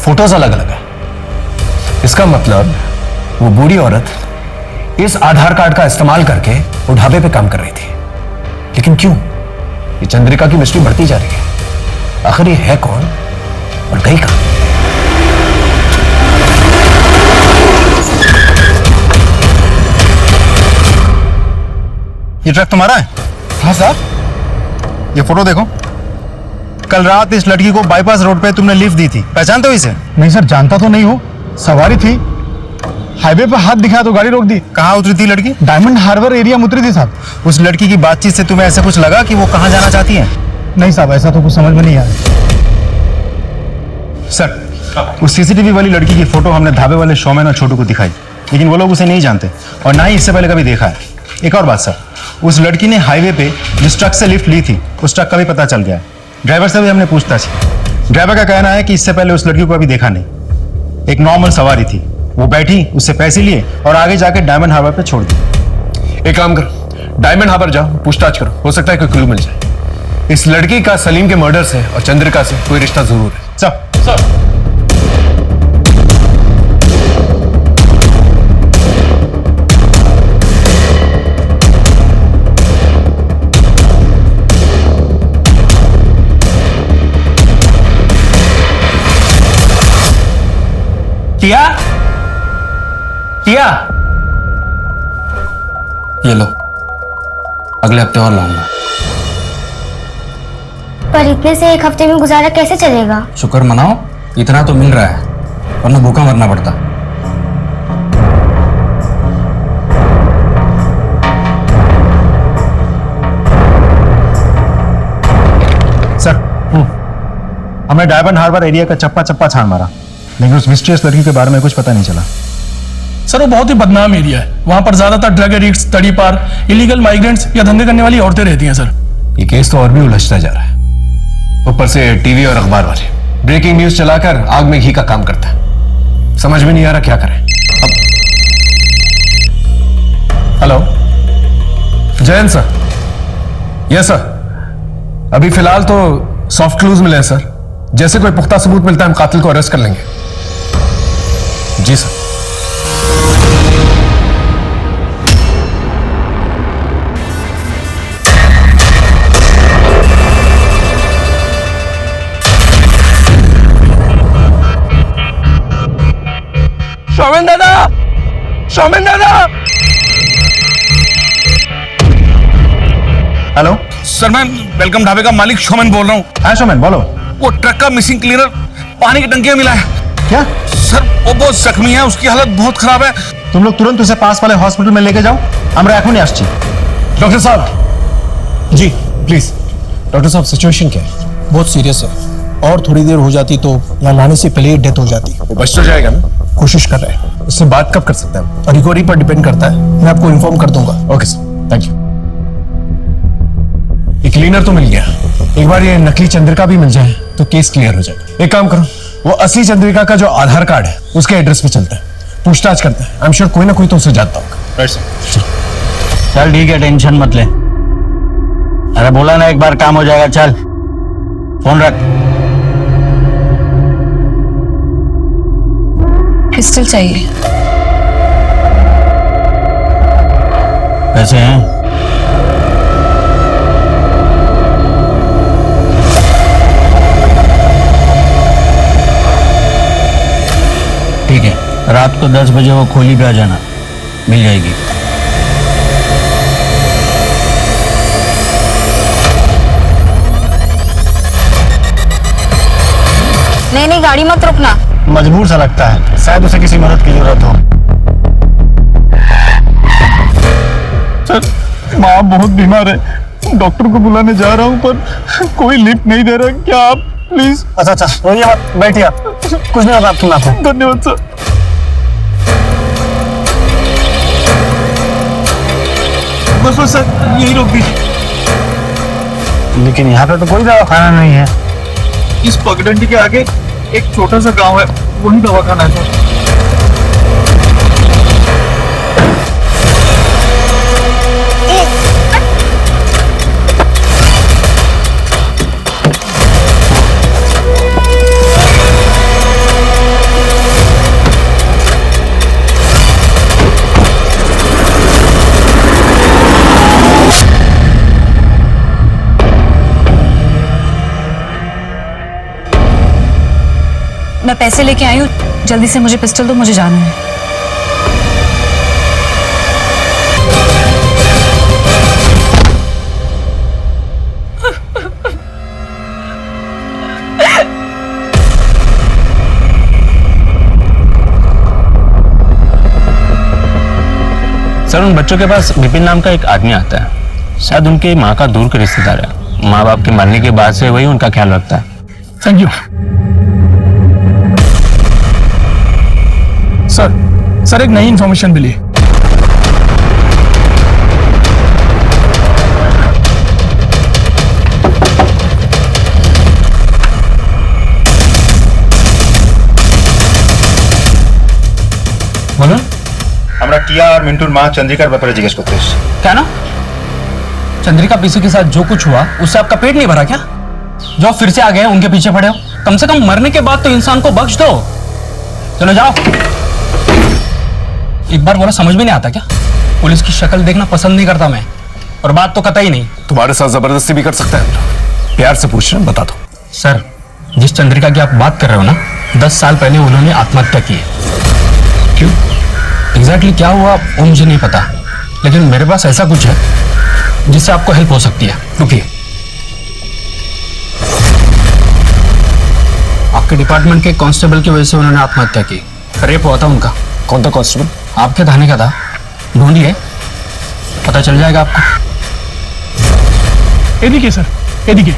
फोटोज अलग अलग है। इसका मतलब वो बूढ़ी औरत इस आधार कार्ड का इस्तेमाल करके वो ढाबे पे काम कर रही थी। लेकिन क्यों? ये चंद्रिका की मिस्ट्री बढ़ती जा रही है। आखिर ये है कौन और गई कहां? ये ट्रक तुम्हारा है? हाँ सर। ये फोटो देखो, कल रात इस लड़की को बाईपास रोड पे तुमने लिफ्ट दी थी, पहचानते हो इसे? नहीं सर, जानता तो नहीं हूँ, सवारी थी, हाईवे पे हाथ दिखाया तो गाड़ी रोक दी। कहाँ उतरी थी लड़की? डायमंड हार्बर एरिया में उतरी थी साहब। उस लड़की की बातचीत से तुम्हें ऐसा कुछ लगा कि वो कहाँ जाना चाहती है? नहीं साहब, ऐसा तो कुछ समझ में नहीं आया। सर, उस सीसीटीवी वाली लड़की की फोटो हमने ढाबे वाले शोमैन और छोटू को दिखाई, लेकिन वो लोग उसे नहीं जानते और ना ही इससे पहले कभी देखा है। एक और बात सर, उस लड़की ने हाईवे पे जिस ट्रक से लिफ्ट ली थी उस ट्रक का भी पता चल गया है। ड्राइवर से भी हमने पूछताछ की। ड्राइवर का कहना है कि इससे पहले उस लड़की को कभी देखा नहीं। एक नॉर्मल सवारी थी, वो बैठी, उससे पैसे लिए और आगे जाके डायमंड हार्बर पे छोड़ दी। एक काम करो, डायमंड हार्बर जाओ, पूछताछ करो, हो सकता है कोई क्लू मिल जाए। इस लड़की का सलीम के मर्डर से और चंद्रिका से कोई रिश्ता जरूर है। सर टिया, टिया, ये लो, अगले हफ्ते और लाऊंगा। पर इतने से एक हफ्ते में गुजारा कैसे चलेगा? शुक्र मनाओ, इतना तो मिल रहा है, वरना भूखा मरना पड़ता। सर, हमने डायमंड हार्बर एरिया का चप्पा चप्पा छान मारा, लेकिन उस मिस्टीरियस लड़की के बारे में कुछ पता नहीं चला। सर वो बहुत ही बदनाम एरिया है, वहां पर ज्यादातर ड्रग एडिक्ट्स, तड़ी पार, इलीगल माइग्रेंट्स या धंधे करने वाली औरतें रहती हैं सर। ये केस तो और भी उलझता जा रहा है। ऊपर से टीवी और अखबार वाले ब्रेकिंग न्यूज चलाकर आग में घी का काम करता है। समझ में नहीं आ रहा क्या करें अब। Hello, Jayant sir. Yes sir, अभी फिलहाल तो सॉफ्ट क्लूज मिले हैं सर। जैसे कोई पुख्ता सबूत मिलता है हम कातिल को अरेस्ट कर लेंगे। जी सर। शोमेन दादा, शोमेन दादा। हेलो सर, मैं वेलकम ढाबे का मालिक शोमेन बोल रहा हूँ। हाँ शोमेन, बोलो। वो ट्रक का मिसिंग क्लीनर पानी की टंकी में मिला है। क्या? सर वो बहुत जख्मी है, उसकी हालत बहुत खराब है। तुम लोग तुरंत उसे पास वाले हॉस्पिटल में लेके जाओ, हमरा एखुनी आसছি। डॉक्टर साहब। जी प्लीज। डॉक्टर साहब सिचुएशन क्या है? बहुत सीरियस है और थोड़ी देर हो जाती तो यहाँ लाने से पहले ही डेथ हो जाती। वो बच तो जाएगा ना? कोशिश कर रहे हैं। इससे बात कब कर सकते हैं? रिकवरी पर डिपेंड करता है, मैं आपको इन्फॉर्म कर दूंगा। Okay sir, thank you. ये क्लीनर तो मिल गया, एक बार ये नकली चंद्रिका भी मिल जाए तो केस क्लियर हो जाएगा। एक काम करो, वो असली चंद्रिका का जो आधार कार्ड है उसके एड्रेस पे चलते हैं, पूछताछ करते हैं। आई एम श्योर कोई ना कोई तो उसे जानता होगा। Right sir. चल ठीक है, टेंशन मत ले। अरे बोला ना एक बार काम हो जाएगा। चल फोन रख। पिस्टल चाहिए। कैसे हैं? ठीक है, रात को 10 बजे वो खोली पे आ जाना, मिल जाएगी। नहीं, गाड़ी मत रोकना। मजबूर सा लगता है, शायद उसे किसी मदद की जरूरत हो। सर, माँ बहुत बीमार है, डॉक्टर को बुलाने जा रहा हूँ पर कोई लिफ्ट नहीं दे रहा। क्या आप प्लीज? अच्छा, रोइए मत, बैठिए आप, कुछ नहीं होगा आपकी माँ को। धन्यवाद सर। बस सर, यही रोक दीजिए। लेकिन यहाँ पे तो कोई दवाखाना नहीं है। इस पगडंडी के आगे एक छोटा सा गांव है, वही दवाखाना है सर। मैं पैसे लेके आई हूँ, जल्दी से मुझे पिस्टल दो, मुझे जाना है। सर उन बच्चों के पास विपिन नाम का एक आदमी आता है, शायद उनके माँ का दूर का रिश्तेदार है। माँ बाप के मरने के बाद से वही उनका ख्याल रखता है। Thank you sir. एक नई इंफॉर्मेशन मिली। बोलो। हमरा टिया और मिंटूर माँ चंद्रिकार ব্যাপারে জিজ্ঞেস করতে এসেছি। क्या ना? चंद्रिका पीसी के साथ जो कुछ हुआ उससे आपका पेट नहीं भरा क्या? जो फिर से आ गए उनके पीछे पड़े हो, कम से कम मरने के बाद तो इंसान को बख्श दो। चलो जाओ। एक बार बोला समझ में नहीं आता क्या? पुलिस की शक्ल देखना पसंद नहीं करता मैं, और बात तो कतई नहीं। तुम्हारे साथ जबरदस्ती भी कर सकता है। प्यार से पूछ रहे हैं, बता दो। सर जिस चंद्रिका की आप बात कर रहे हो ना, 10 साल पहले उन्होंने आत्महत्या की है। क्यों? एग्जैक्टली क्या हुआ वो मुझे नहीं पता, लेकिन मेरे पास ऐसा कुछ है जिससे आपको हेल्प हो सकती है। रुकिए, आपके डिपार्टमेंट के कांस्टेबल की वजह से उन्होंने आत्महत्या की। रेप हुआ था उनका। कौन था कांस्टेबल? आपके थाने का था। ढूंढिए, पता चल जाएगा आपको। এদিকে স্যার, এদিকে।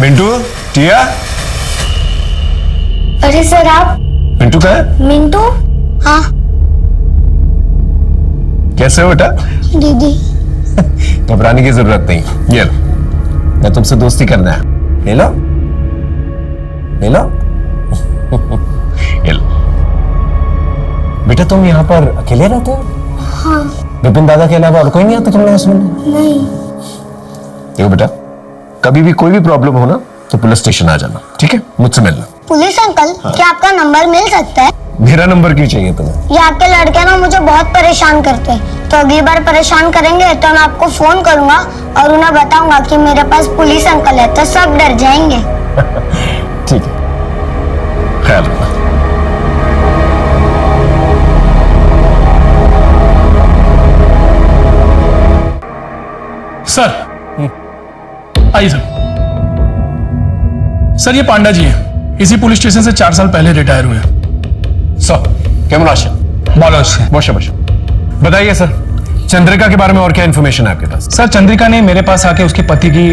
मिंटू, टिया। अरे सर आप? मिंटू का है? मिंटू? हाँ। कैसे हो बेटा? दीदी। घबराने की जरूरत नहीं। ये लो, मैं तुमसे दोस्ती करना है। ले लो, ले लो। ये लो। बेटा तुम यहाँ पर अकेले रहते हो? हाँ। विपिन दादा के अलावा और कोई नहीं आता तुम लोगों से मिलने? नहीं। देखो बेटा, कभी भी कोई भी प्रॉब्लम हो ना तो पुलिस स्टेशन आ जाना, ठीक है? मुझसे मिलना। पुलिस अंकल, क्या आपका नंबर मिल सकता है? मेरा नंबर क्यों चाहिए तुम्हें? ये आपके लड़के ना मुझे बहुत परेशान करते हैं, तो अगली बार परेशान करेंगे तो मैं आपको फोन करूंगा और उन्हें बताऊंगा कि मेरे पास पुलिस अंकल है, तो सब डर जाएंगे। ठीक है, ख्याल रखना। सर आइए सर। सर ये पांडा जी हैं, इसी पुलिस स्टेशन से 4 साल पहले रिटायर हुए हैं। सर कैमरा बहुत। बताइए सर, चंद्रिका के बारे में और क्या इन्फॉर्मेशन है आपके पास? सर चंद्रिका ने मेरे पास आके उसके पति की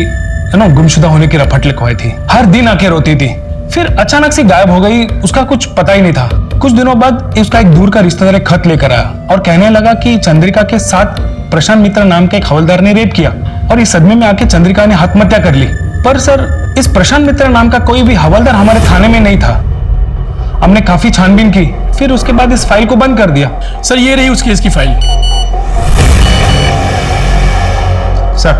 गुमशुदा होने की रपट लिखवाई थी। हर दिन आके रोती थी, फिर अचानक से गायब हो गई, उसका कुछ पता ही नहीं था। कुछ दिनों बाद उसका एक दूर का रिश्तेदार एक खत लेकर आया और कहने लगा कि चंद्रिका के साथ प्रशांत मित्र नाम के एक हवलदार ने रेप किया, और इस सदमे में आके चंद्रिका ने आत्महत्या कर ली। पर सर इस प्रशांत मित्र नाम का कोई भी हवलदार हमारे थाने में नहीं था। हमने काफी छानबीन की, फिर उसके बाद इस फाइल को बंद कर दिया। सर ये रही उस केस की फाइल। सर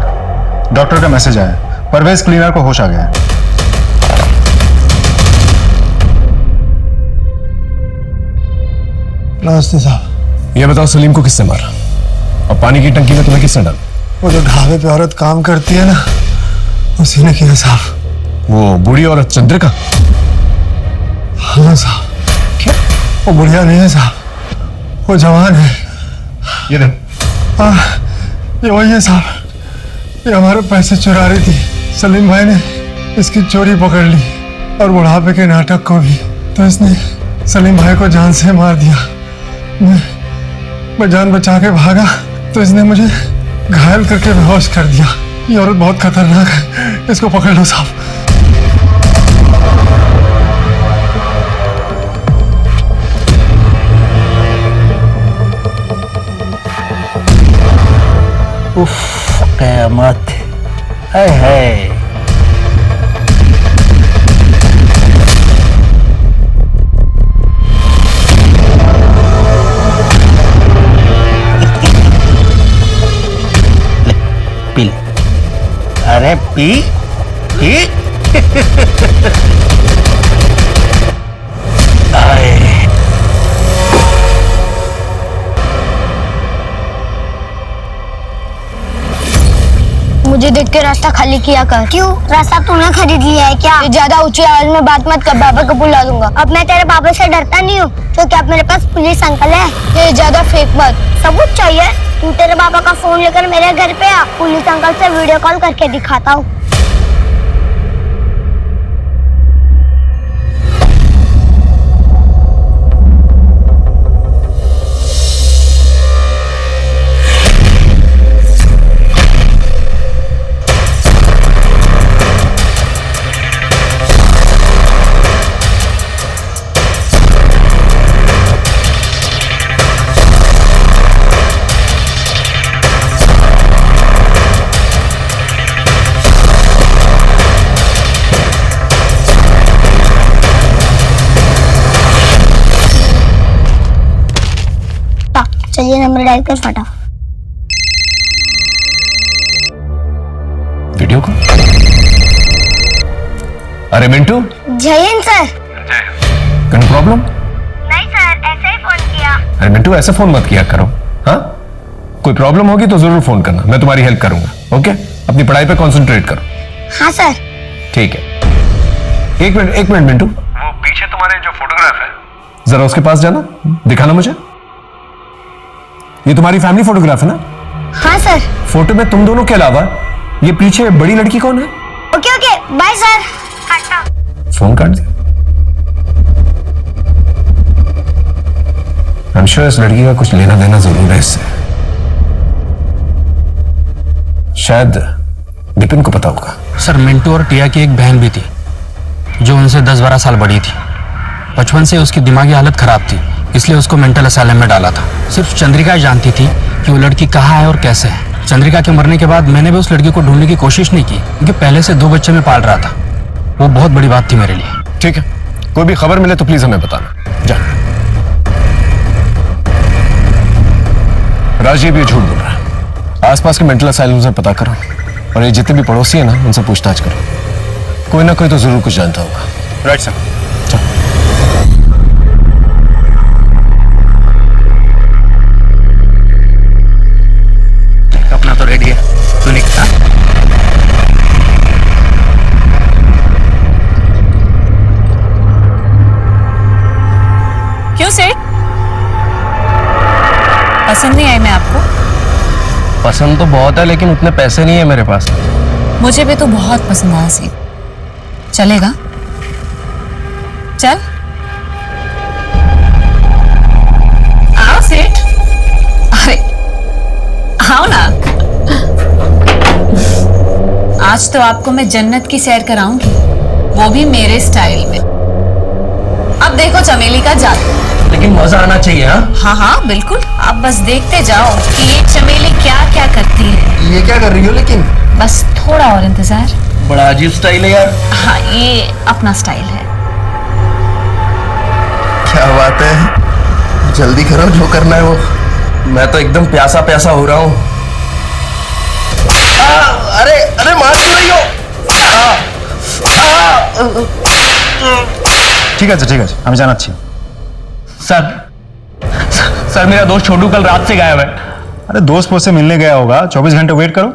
डॉक्टर का मैसेज आया, परवेज क्लीनर को होश आ गया है। नमस्ते साहब। ये बताओ सलीम को किसने मारा, और पानी की टंकी में तुम्हें किसने डाला? वो जो ढाबे पे औरत काम करती है ना, उसी ने किया साहब। वो बूढ़ी औरत चंद्रिका? हाँ साहब। क्या? वो बुढ़िया नहीं है साहब, वो जवान है। ये देख। ये वही है साहब, ये हमारे पैसे चुरा रही थी। सलीम भाई ने इसकी चोरी पकड़ ली, और बुढ़ापे के नाटक को भी। तो इसने सलीम भाई को जान से मार दिया। मैं जान बचा के भागा तो इसने मुझे घायल करके बेहोश कर दिया। ये औरत बहुत खतरनाक है, इसको पकड़ लो साहब। उफ, क़यामत है। पी ले। अरे पी पी। मुझे देख के रास्ता खाली किया कर। क्यों? रास्ता तूने खरीद लिया है क्या? ज्यादा ऊंची आवाज में बात मत कर, बाबा को बुला दूंगा। अब मैं तेरे बाबा से डरता नहीं हूँ, तो क्या मेरे पास पुलिस अंकल है? ये ज्यादा फेक मत, सबूत चाहिए? तू तेरे बाबा का फोन लेकर मेरे घर पे आ, पुलिस अंकल से वीडियो कॉल करके दिखाता हूँ। चलिए नंबर डायल कर फटा। वीडियो को। अरे मिंटू। जय हिंद सर। कोई प्रॉब्लम? नहीं सर, ऐसे ही फोन किया। अरे मिंटू ऐसे फोन मत किया करो। हाँ, कोई प्रॉब्लम होगी तो जरूर फोन करना, मैं तुम्हारी हेल्प करूंगा। ओके, अपनी पढ़ाई पे कंसंट्रेट करो। हाँ सर। ठीक है। एक मिनट मिंटू, वो पीछे तुम्हारे जो फोटोग्राफ है जरा उसके पास जाना, दिखाना मुझे। ये तुम्हारी फैमिली फोटोग्राफ है ना? हाँ सर। फोटो में तुम दोनों के अलावा ये पीछे बड़ी लड़की कौन है? Okay okay, bye sir. Phone काट दिया। I'm sure इस लड़की का कुछ लेना देना जरूर है इससे। शायद विपिन को पता होगा। सर मिंटू और टिया की एक बहन भी थी जो उनसे 10-12 साल बड़ी थी। बचपन से उसकी दिमागी हालत खराब थी, इसलिए उसको मेंटल असाइलम में डाला था। सिर्फ चंद्रिका जानती थी कि वो लड़की कहाँ है और कैसे है। चंद्रिका के मरने के बाद मैंने भी उस लड़की को ढूंढने की कोशिश नहीं की, क्योंकि पहले से 2 बच्चे में पाल रहा था। वो बहुत बड़ी बात थी मेरे लिए। ठीक है, कोई भी खबर मिले तो प्लीज हमें बताना। जा। राजीव ये झूठ बोल रहा है। आसपास के मेंटल असाइलम से पता करो, और ये जितने भी पड़ोसी है ना उनसे पूछताछ करो। कोई ना कोई तो जरूर कुछ जानता होगा। Right sir. अपना तो रेडी है, तू निकल। क्यों सेठ, पसंद नहीं आई मैं आपको? पसंद तो बहुत है, लेकिन उतने पैसे नहीं है मेरे पास। मुझे भी तो बहुत पसंद आया सेठ। चलेगा? चल आओ सेठ। अरे आओ ना। आज तो आपको मैं जन्नत की सैर कराऊंगी, वो भी मेरे स्टाइल में। अब देखो चमेली का जादू। लेकिन मजा आना चाहिए। हाँ हाँ बिल्कुल, आप बस देखते जाओ कि ये चमेली क्या क्या करती है। ये क्या कर रही हो? लेकिन बस थोड़ा और इंतजार। बड़ा अजीब स्टाइल है यार। हाँ, ये अपना स्टाइल है। क्या बात है, जल्दी करो जो करना है वो। मैं तो एकदम प्यासा प्यासा हो रहा हूँ। अरे अरे मार क्यों रही हो? ঠিক আছে আমি জানাচ্ছি। सर मेरा दोस्त छोटू कल रात से गायब है। अरे दोस्त से मिलने गया होगा, 24 घंटे वेट करो,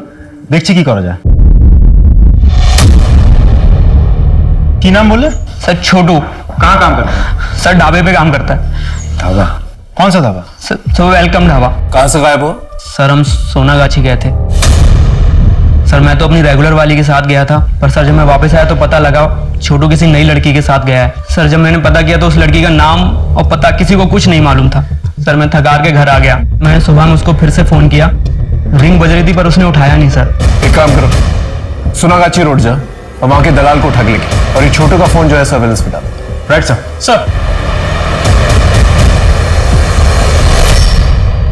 देखছি কি করা যায়। কি नाम बोले? सर छोटू। कहाँ काम करता है? सर ढाबे पे काम करता है। ढाबा? कौन सा ढाबा? Sir welcome dhaba. कहाँ से गायब हो? सर हम सोनागाछी गए थे। सर मैं तो अपनी रेगुलर वाली के साथ गया था, पर सर जब मैं वापस आया तो पता लगा छोटू किसी नई लड़की के साथ गया है। सर जब मैंने पता किया तो उस लड़की का नाम और पता किसी को कुछ नहीं मालूम था। सर मैं थकार के घर आ गया। मैंने सुबह में उसको फिर से फोन किया, रिंग बज रही थी पर उसने उठाया नहीं। सर एक काम करो, सोनागाछी रोड जा और वहां के दलाल को ठग लेके, और ये छोटू का फोन जो है सर्वेलेंस पे डालो। Right sir.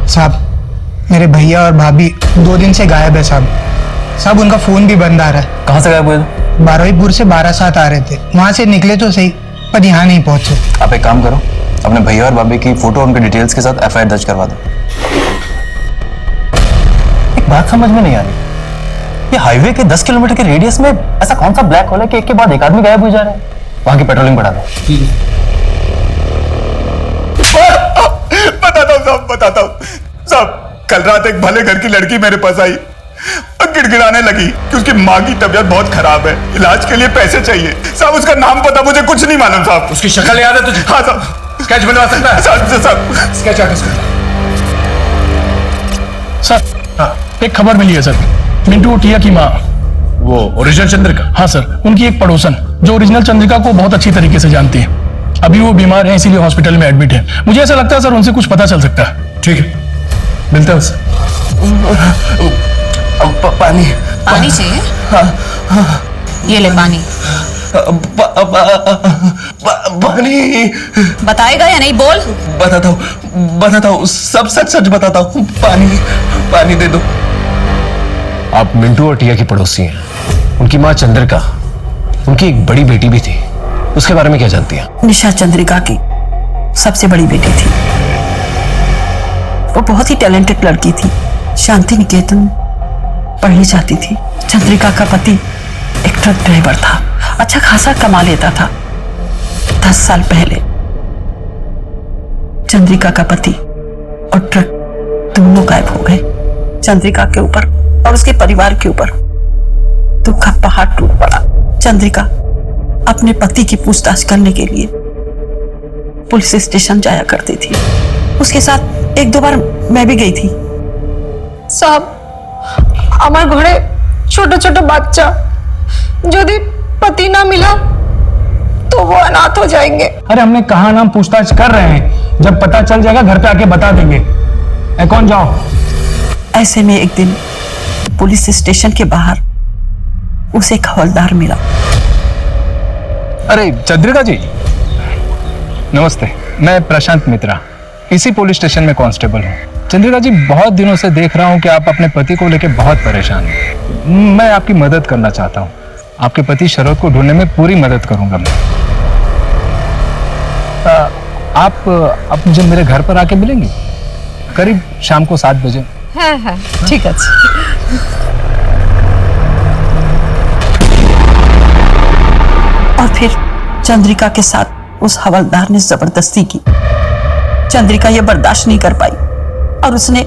साहब मेरे भैया और भाभी 2 दिन से गायब है साहब उनका फोन भी बंद आ रहा है। कहाँ से गायब हुए? बारहवीपुर से 12-7 आ रहे थे, वहां से निकले तो सही पर यहाँ नहीं पहुंचे। आप एक काम करो, अपने भैया और भाभी की फोटो उनके डिटेल्स के साथ एफआईआर दर्ज करवा दो। एक बात समझ में नहीं आ रही, ये हाईवे के 10 किलोमीटर के रेडियस में ऐसा कौन सा ब्लैक होल है कि एक के बाद एक आदमी गायब हो जा रहा है? वहां की पेट्रोलिंग बढ़ा दो। बताता हूँ साहब, कल रात एक भले घर की लड़की मेरे पास आई, और गिड़गिड़ाने लगी कि उसकी माँ की तबीयत बहुत खराब है, इलाज के लिए पैसे चाहिए। साहब उसका नाम पता मुझे कुछ नहीं मालूम साहब। उसकी शक्ल याद है तुझे? हाँ साहब। स्केच बनवा सकता है? साहब स्केच आर्टिस्ट। सर एक खबर मिली है सर, मिंटू ओटिया की माँ, वो ओरिजिनल चंद्रिका? हाँ सर, उनकी एक पड़ोसन जो ओरिजिनल चंद्रिका को बहुत अच्छी तरीके से जानती है। अभी वो बीमार है, इसीलिए हॉस्पिटल में एडमिट है। मुझे ऐसा लगता है सर उनसे कुछ पता चल सकता है। ठीक है, मिलते हैं उससे। पानी पानी चाहिए? हाँ, ये ले पानी। पानी बताएगा या नहीं? बोल। बताता हूँ, सब सच सच बताता हूँ। पानी दे दो। आप मिंटू और टिया की पड़ोसी हैं। उनकी माँ चंद्रिका, उनकी एक बड़ी बेटी भी थी, उसके बारे में क्या जानती हैं? निशा चंद्रिका की सबसे बड़ी बेटी थी। वो बहुत ही टैलेंटेड लड़की थी, शांति निकेतन पढ़नी चाहती थी। चंद्रिका का पति एक ट्रक ड्राइवर था, अच्छा खासा कमा लेता था। 10 साल पहले चंद्रिका का पति और ट्रक दोनों गायब हो गए। चंद्रिका के ऊपर और उसके परिवार के ऊपर दुख का पहाड़ टूट पड़ा। चंद्रिका अपने पति की पूछताछ करने के लिए पुलिस स्टेशन जाया करती थी। उसके साथ 1-2 बार मैं भी गई थी। साहब আমার ঘরে ছোট ছোট বাচ্চা, যদি पति ना मिला तो वो अनाथ हो जाएंगे। अरे हमने कहा नाम पूछताछ कर रहे हैं, जब पता चल जाएगा घर पे आके बता देंगे। कौन जाओ। ऐसे में एक दिन पुलिस स्टेशन के बाहर उसे एक हवलदार मिला। अरे चंद्रिका जी, नमस्ते, मैं प्रशांत मित्रा, इसी पुलिस स्टेशन में कांस्टेबल हूँ। चंद्रिका जी, बहुत दिनों से देख रहा हूँ कि आप अपने पति को लेकर बहुत परेशान हैं। मैं आपकी मदद करना चाहता हूँ। आपके पति शरद को ढूंढने में पूरी मदद करूंगा मैं। आप मुझे मेरे घर पर आके मिलेंगी करीब शाम को 7 बजे। हाँ, ठीक है। और फिर चंद्रिका के साथ उस हवलदार ने जबरदस्ती की। चंद्रिका ये बर्दाश्त नहीं कर पाई और उसने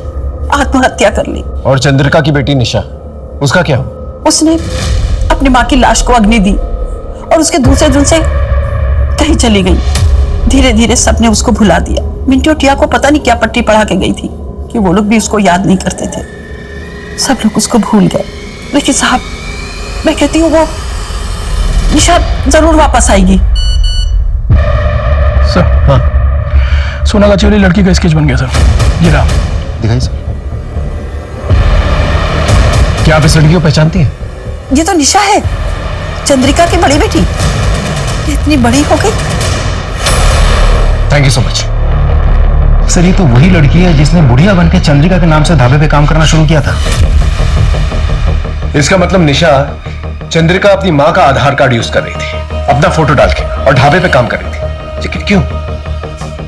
आत्महत्या कर ली। और चंद्रिका की बेटी निशा, उसका क्या? उसने अपनी माँ की लाश को अग्नि दी और उसके दूसरे दिन से कहीं चली गई। धीरे धीरे सबने उसको भुला दिया। मिंटू टिया को पता नहीं क्या पट्टी पढ़ा के गई थी कि वो लोग भी उसको याद नहीं करते थे। सब लोग उसको भूल गए। लेकिन साहब, मैं कहती हूँ वो निशा जरूर वापस आएगी। सर, हाँ, सोना गाची वाली लड़की का स्केच बन गया सर। ये रहा, दिखाइए सर। क्या आप इस लड़की को पहचानती हैं? ये तो निशा है, चंद्रिका की बड़ी बेटी। इतनी बड़ी हो गई। Thank you so much. Sir, ये तो वही लड़की है जिसने बुढ़िया बन के चंद्रिका के नाम से ढाबे पे काम करना शुरू किया था। इसका मतलब निशा चंद्रिका अपनी माँ का आधार कार्ड यूज कर रही थी, अपना फोटो डाल के, और ढाबे पे काम कर रही थी। लेकिन क्यों?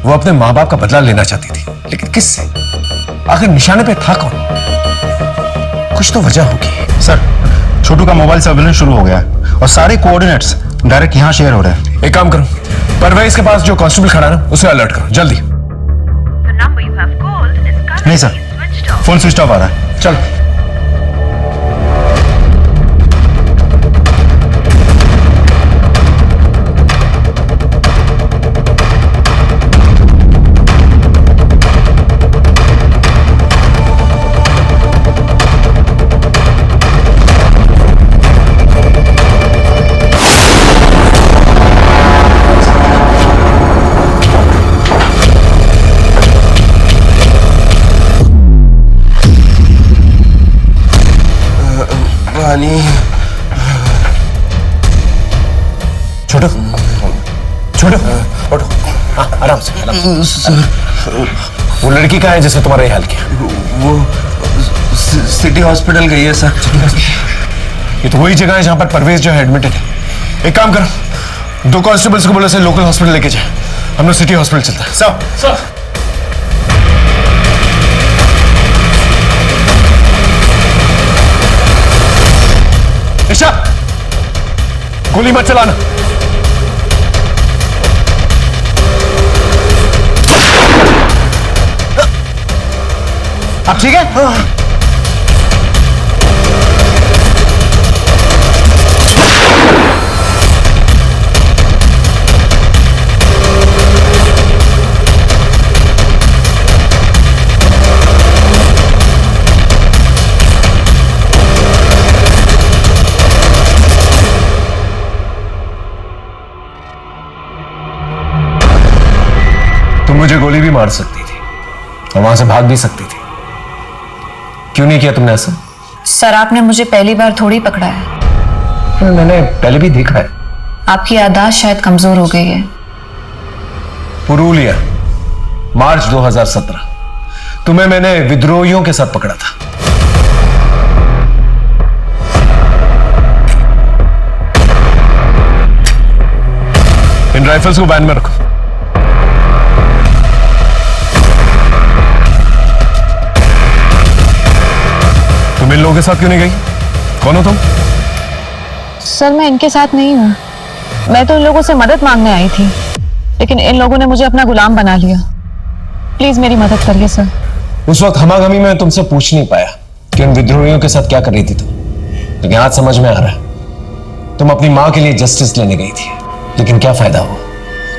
वो अपने माँ बाप का बदला लेना चाहती थी, लेकिन किससे? आखिर निशाने पे था कौन? कुछ तो वजह होगी। सर, छोटू का मोबाइल सर्वेलेंस शुरू हो गया है और सारे कोऑर्डिनेट्स डायरेक्ट यहाँ शेयर हो रहे हैं। एक काम करो, परवेज के पास जो कांस्टेबल खड़ा है ना, उसे अलर्ट करो जल्दी। नहीं सर, फोन स्विच ऑफ आ रहा है। चल। छोटो, छोटो, उठो। हाँ, आराम से, आराम से। वो लड़की कहाँ है जिसने तुम्हारा ये हाल किया? वो सिटी हॉस्पिटल गई है सर। ये तो वही जगह है जहां पर परवेज जो है एडमिटेड है। एक काम करो, 2 कांस्टेबल्स को बोलो से लोकल हॉस्पिटल लेके जाए। हम लोग सिटी हॉस्पिटल चलता है। सर, निशा, गोली मत चलाना। आप ठीक है? मार सकती थी और वहां से भाग भी सकती थी। क्यों नहीं किया तुमने ऐसा? सर आपने मुझे पहली बार थोड़ी पकड़ा है। मैंने पहले भी देखा है। आपकी याददाश्त शायद कमजोर हो गई है। पुरुलिया, मार्च 2017, तुम्हें मैंने विद्रोहियों के साथ पकड़ा था। इन राइफल्स को वैन में रखो। तुम इन लोगों के साथ क्यों नहीं गई? कौन हो तुम? सर मैं इनके साथ नहीं हूँ, मैं तो इन लोगों से मदद मांगने आई थी, लेकिन इन लोगों ने मुझे अपना गुलाम बना लिया। प्लीज मेरी मदद करिए सर। उस वक्त हमागमी में तुमसे पूछ नहीं पाया कि उन विद्रोहियों के साथ क्या कर रही थी तुम, लेकिन आज समझ में आ रहा है। तुम अपनी मां के लिए जस्टिस लेने गई थी, लेकिन क्या फायदा हुआ?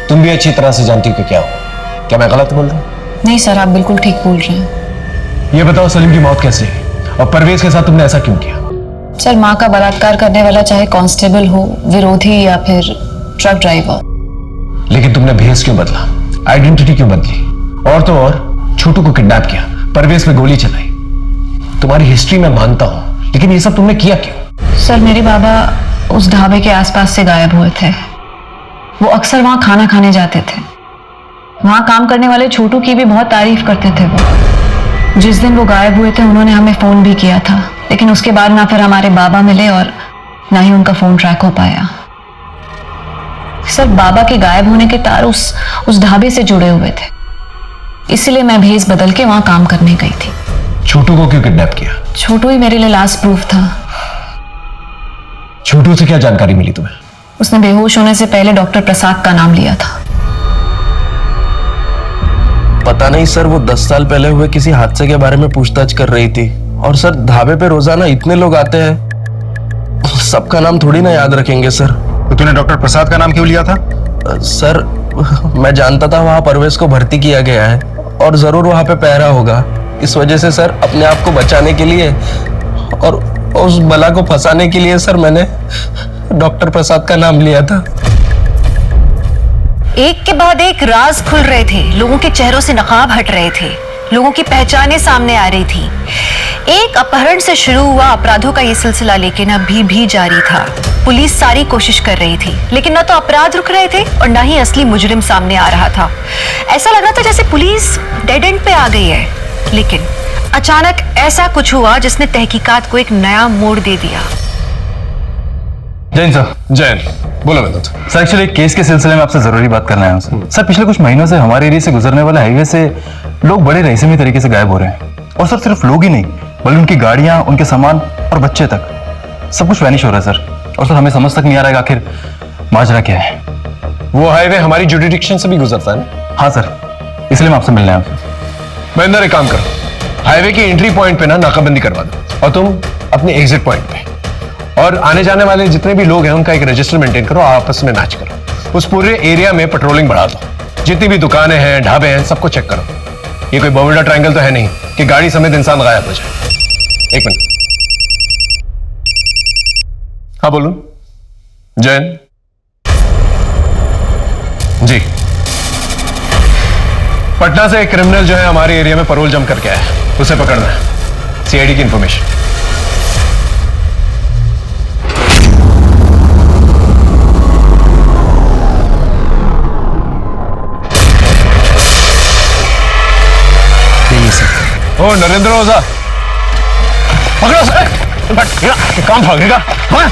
तुम भी अच्छी तरह से जानती हो कि क्या हुआ। क्या मैं गलत बोल रहा हूं? नहीं सर, आप बिल्कुल ठीक बोल रहे हैं। ये बताओ सलीम की मौत कैसे हुई और परवेज के साथ तुमने ऐसा क्यों किया? सर माँ का बलात्कार करने वाला चाहे कांस्टेबल हो, विरोधी या फिर ट्रक ड्राइवर। लेकिन तुमने भेस क्यों बदला, आइडेंटिटी क्यों बदली, और तो और छोटू को किडनैप किया, परवेज पे गोली चलाई? तुम्हारी हिस्ट्री मैं मानता हूं, लेकिन ये सब तुमने किया क्यों? सर मेरे बाबा उस ढाबे के आसपास से गायब हुए थे। वो अक्सर वहां खाना खाने जाते थे। वहां काम करने वाले छोटू की भी बहुत तारीफ करते थे वो। जिस दिन वो गायब हुए थे उन्होंने हमें फोन भी किया था, लेकिन उसके बाद ना फिर हमारे बाबा मिले और ना ही उनका फोन ट्रैक हो पाया। सर बाबा के गायब होने के तार उस ढाबे से जुड़े हुए थे, इसलिए मैं भेस बदल के वहां काम करने गई थी। छोटू को क्यों किडनैप किया? छोटू ही मेरे लिए लास्ट प्रूफ था। छोटू से क्या जानकारी मिली तुम्हें? उसने बेहोश होने से पहले डॉक्टर प्रसाद का नाम लिया था। पता नहीं सर, वो 10 साल पहले हुए किसी हादसे के बारे में पूछताछ कर रही थी। और सर ढाबे पे रोजाना इतने लोग आते हैं, सबका नाम थोड़ी ना याद रखेंगे सर। तो तूने डॉक्टर प्रसाद का नाम क्यों लिया था? सर मैं जानता था वहां परवेज को भर्ती किया गया है और जरूर वहां पे पहरा होगा। इस वजह से सर अपने आप को बचाने के लिए और उस बला को फंसाने के लिए सर मैंने डॉक्टर प्रसाद का नाम लिया था। एक के बाद एक राज खुल रहे थे, लोगों के चेहरों से नकाब हट रहे थे, लोगों की पहचानें सामने आ रही थी। एक अपहरण से शुरू हुआ अपराधों का ये सिलसिला लेकिन अभी भी जारी था। पुलिस सारी कोशिश कर रही थी, लेकिन न तो अपराध रुक रहे थे और न ही असली मुजरिम सामने आ रहा था। ऐसा लग रहा था जैसे पुलिस डेड एंड पे आ गई है। लेकिन अचानक ऐसा कुछ हुआ जिसने तहकीकात को एक नया मोड़ दे दिया। जैन सर। जैन बोलो। मैं सर एक्चुअली केस के सिलसिले में आपसे जरूरी बात करना है सर। पिछले कुछ महीनों से हमारे एरिया से गुजरने वाले हाईवे से लोग बड़े रहस्यमय तरीके से गायब हो रहे हैं। और सर सिर्फ लोग ही नहीं, बल्कि उनकी गाड़ियां, उनके सामान और बच्चे तक सब कुछ वैनिश हो रहा है सर। और सर हमें समझ तक नहीं आ रहा है आखिर माजरा क्या है। वो हाईवे हमारी जुरिडिक्शन से भी गुजरता है ना? हाँ सर, इसलिए मैं आपसे मिलने आया। महेंद्र एक काम करो, हाईवे की एंट्री पॉइंट पे ना नाकाबंदी करवा दो और तुम अपने एग्जिट पॉइंट पे, और आने जाने वाले जितने भी लोग हैं उनका एक रजिस्टर मेंटेन करो, आपस में मैच करो। उस पूरे एरिया में पेट्रोलिंग बढ़ा दो, जितनी भी दुकानें हैं, ढाबे हैं, सबको चेक करो। ये कोई बर्मुडा ट्रायंगल तो है नहीं कि गाड़ी समेत इंसान गायब हो जाए। एक मिनट। हाँ बोलूं? जैन जी, पटना से एक क्रिमिनल जो है हमारे एरिया में पैरोल जम करके आया है, उसे पकड़ना है। सीआईडी की इंफॉर्मेशन। ओ नरेंद्र ओझा, पकड़ो सर। काम भागेगा? हाँ?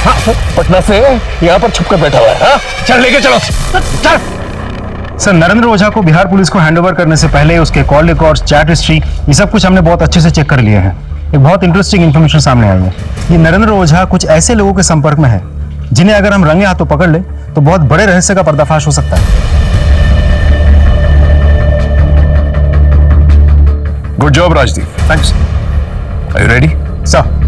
हाँ, पटना से यहाँ पर छुप कर बैठा हुआ है। हाँ? चल लेके चलो, चल। सर नरेंद्र ओझा को बिहार पुलिस को हैंडओवर करने से पहले उसके कॉल रिकॉर्ड्स, चैट हिस्ट्री, ये सब कुछ हमने बहुत अच्छे से चेक कर लिया है। एक बहुत इंटरेस्टिंग इन्फॉर्मेशन सामने आई है। ये नरेंद्र ओझा कुछ ऐसे लोगों के संपर्क में है जिन्हें अगर हम रंगे हाथों पकड़ ले तो बहुत बड़े रहस्य का पर्दाफाश हो सकता है। Good job Rajdeep. Thanks. Are you ready? Sir.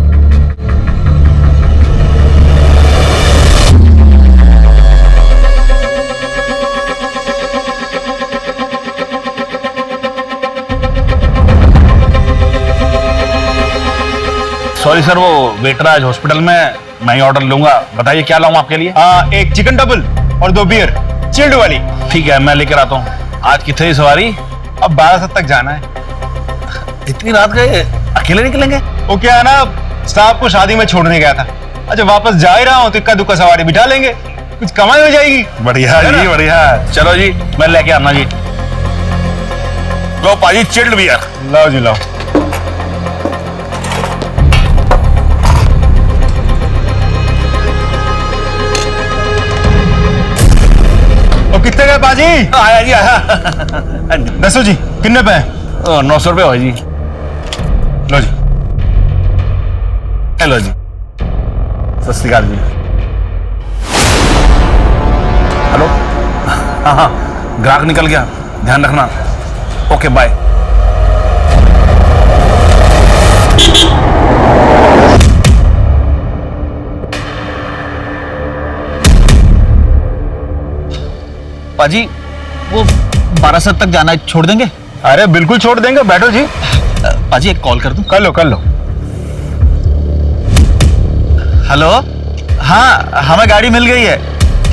Sorry sir, वो वेटर आज हॉस्पिटल में, मैं ही ऑर्डर लूंगा। बताइए क्या लाऊं आपके लिए? एक चिकन डबल और 2 बियर चिल्ड वाली। ठीक है, मैं लेकर आता हूँ। आज की थी सवारी अब बारासत तक जाना है। इतनी रात गए अकेले निकलेंगे? वो क्या है ना, स्टाफ को शादी में छोड़ने गया था। अच्छा वापस जा ही रहा हूँ तो इक्का दुक्का सवारी बिठा लेंगे, कुछ कमाई हो जाएगी। बढ़िया जी बढ़िया। चलो जी मैं लेके आना जी। लो पाजी चिल्ड भी यार। लाओ जी लाओ। कितने गए पाजी? आया जी आया। दसो जी कितने पे? 900 रुपये हो जी। लो जी। हेलो जी। सत श्री अकाल जी। हेलो। हाँ ग्राहक निकल गया, ध्यान रखना। Okay bye. पाजी वो बारासत तक जाना है, छोड़ देंगे? अरे बिल्कुल छोड़ देंगे, बैठो जी। पाजी एक कॉल कर दूं? कर लो कर लो। हेलो। हाँ हमें गाड़ी मिल गई है,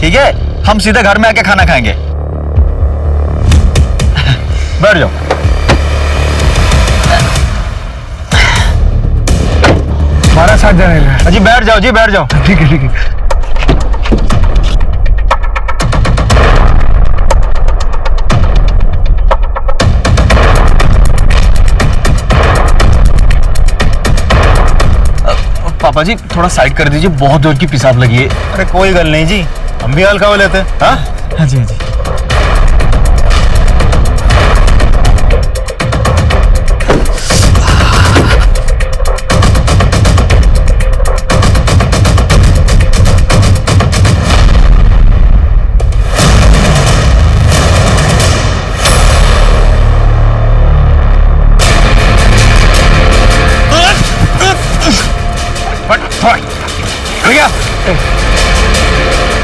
ठीक है हम सीधे घर में आके खाना खाएंगे। बैठ जाओ। हमारा साथ जाने का। जी बैठ जाओ जी बैठ जाओ। ठीक है ठीक है। पापा जी थोड़ा साइड कर दीजिए, बहुत जोर की पेशाब लगी है। अरे कोई गल नहीं जी, हम भी हल्का हो लेते हैं। हाँ हाँ जी हाँ जी।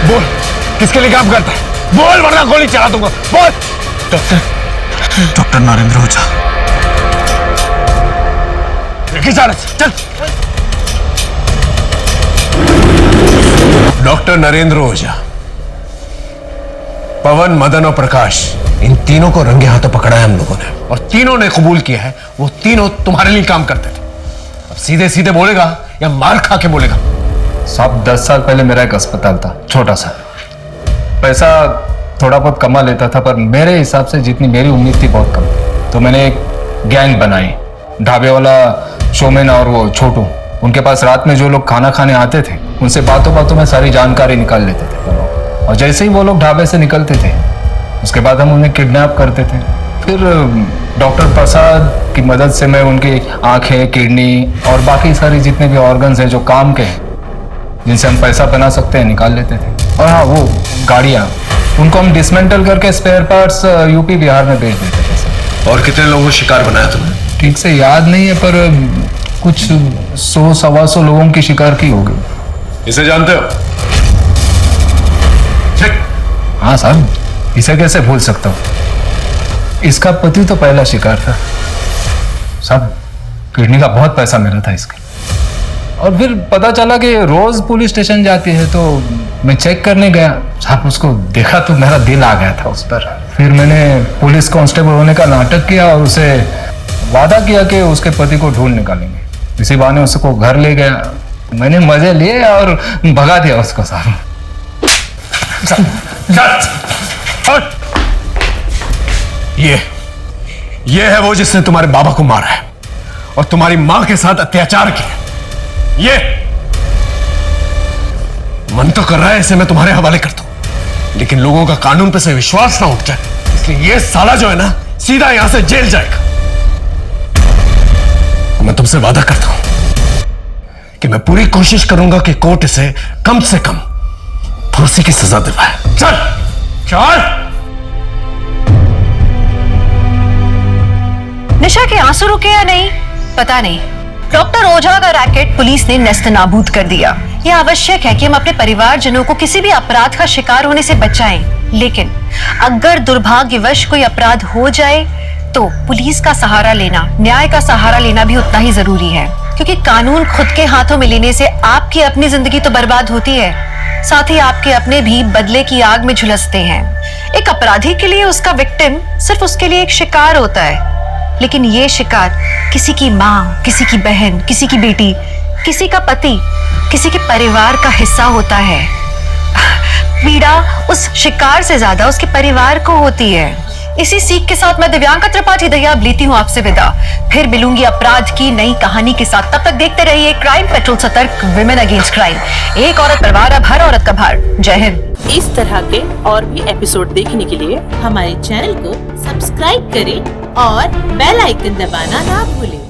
बोल किसके लिए काम करता है? बोल वरना गोली चला दूंगा। बोल। डॉक्टर नरेंद्र ओझा। चल। डॉक्टर नरेंद्र ओझा, पवन, मदन और प्रकाश, इन तीनों को रंगे हाथों पकड़ा है हम लोगों ने, और तीनों ने कबूल किया है वो तीनों तुम्हारे लिए काम करते थे। अब सीधे सीधे बोलेगा या मार खा के बोलेगा? साहब 10 साल पहले मेरा एक अस्पताल था, छोटा सा। पैसा थोड़ा बहुत कमा लेता था, पर मेरे हिसाब से जितनी मेरी उम्मीद थी बहुत कम। तो मैंने एक गैंग बनाई, ढाबे वाला शोमैन और वो छोटू। उनके पास रात में जो लोग खाना खाने आते थे उनसे बातों बातों में सारी जानकारी निकाल लेते थे, और जैसे ही वो लोग ढाबे से निकलते थे उसके बाद हम उन्हें किडनैप करते थे। फिर डॉक्टर प्रसाद की मदद से मैं उनकी आंखें, किडनी और बाकी सारी जितने भी ऑर्गन्स हैं जो काम के हैं, जिनसे हम पैसा बना सकते हैं, निकाल लेते थे। और हाँ वो गाड़ियाँ, उनको हम डिसमेंटल करके स्पेयर पार्ट्स यूपी बिहार में बेच देते थे। और कितने लोगों को शिकार बनाया तुमने? ठीक से याद नहीं है, पर कुछ 100-125 लोगों की शिकार की होगी। इसे जानते हो? हाँ साहब, इसे कैसे भूल सकता हूँ। इसका पति तो पहला शिकार था साहब। किडनी का बहुत पैसा मिला था इसका। और फिर पता चला कि रोज पुलिस स्टेशन जाती है, तो मैं चेक करने गया साहब। उसको देखा तो मेरा दिल आ गया था उस पर। फिर मैंने पुलिस कांस्टेबल होने का नाटक किया और उसे वादा किया कि उसके पति को ढूंढ निकालेंगे। इसी बहाने उसको घर ले गया, मैंने मजे लिए और भगा दिया उसको साहब। ये है वो जिसने तुम्हारे बाबा को मारा है और तुम्हारी मां के साथ अत्याचार किया। ये मन तो कर रहा है इसे मैं तुम्हारे हवाले कर दूं, लेकिन लोगों का कानून पे से विश्वास ना उठ जाए, इसलिए ये साला जो है ना सीधा यहां से जेल जाएगा। मैं तुमसे वादा करता हूं कि मैं पूरी कोशिश करूंगा कि कोर्ट इसे कम से कम फांसी की सजा दिलवाए। चल चल। निशा के आंसू रुके या नहीं पता नहीं, डॉक्टर ओझा का रैकेट पुलिस ने नेस्तनाबूद कर दिया। यह आवश्यक है कि हम अपने परिवारजनों को किसी भी अपराध का शिकार होने से बचाएं, लेकिन अगर दुर्भाग्यवश कोई अपराध हो जाए तो पुलिस का सहारा लेना, न्याय का सहारा लेना भी उतना ही जरूरी है, क्योंकि कानून खुद के हाथों में लेने से आपकी अपनी जिंदगी तो बर्बाद होती है, साथ ही आपके अपने भी बदले की आग में झुलसते हैं। एक अपराधी के लिए उसका विक्टिम सिर्फ उसके लिए एक शिकार होता है, लेकिन ये शिकार किसी की माँ, किसी की बहन, किसी की बेटी, किसी का पति, किसी के परिवार का हिस्सा होता है। पीड़ा उस शिकार से ज्यादा उसके परिवार को होती है। इसी सीख के साथ मैं दिव्यांका त्रिपाठी दहिया अब लेती हूँ आपसे विदा। फिर मिलूंगी अपराध की नई कहानी के साथ। तब तक देखते रहिए क्राइम पेट्रोल, सतर्क, विमेन अगेंस्ट क्राइम। एक औरत परिवार, अब हर औरत का भार। जय हिंद। इस तरह के और भी एपिसोड देखने के लिए हमारे चैनल को सब्सक्राइब करें और बेल आइकन दबाना ना भूलें।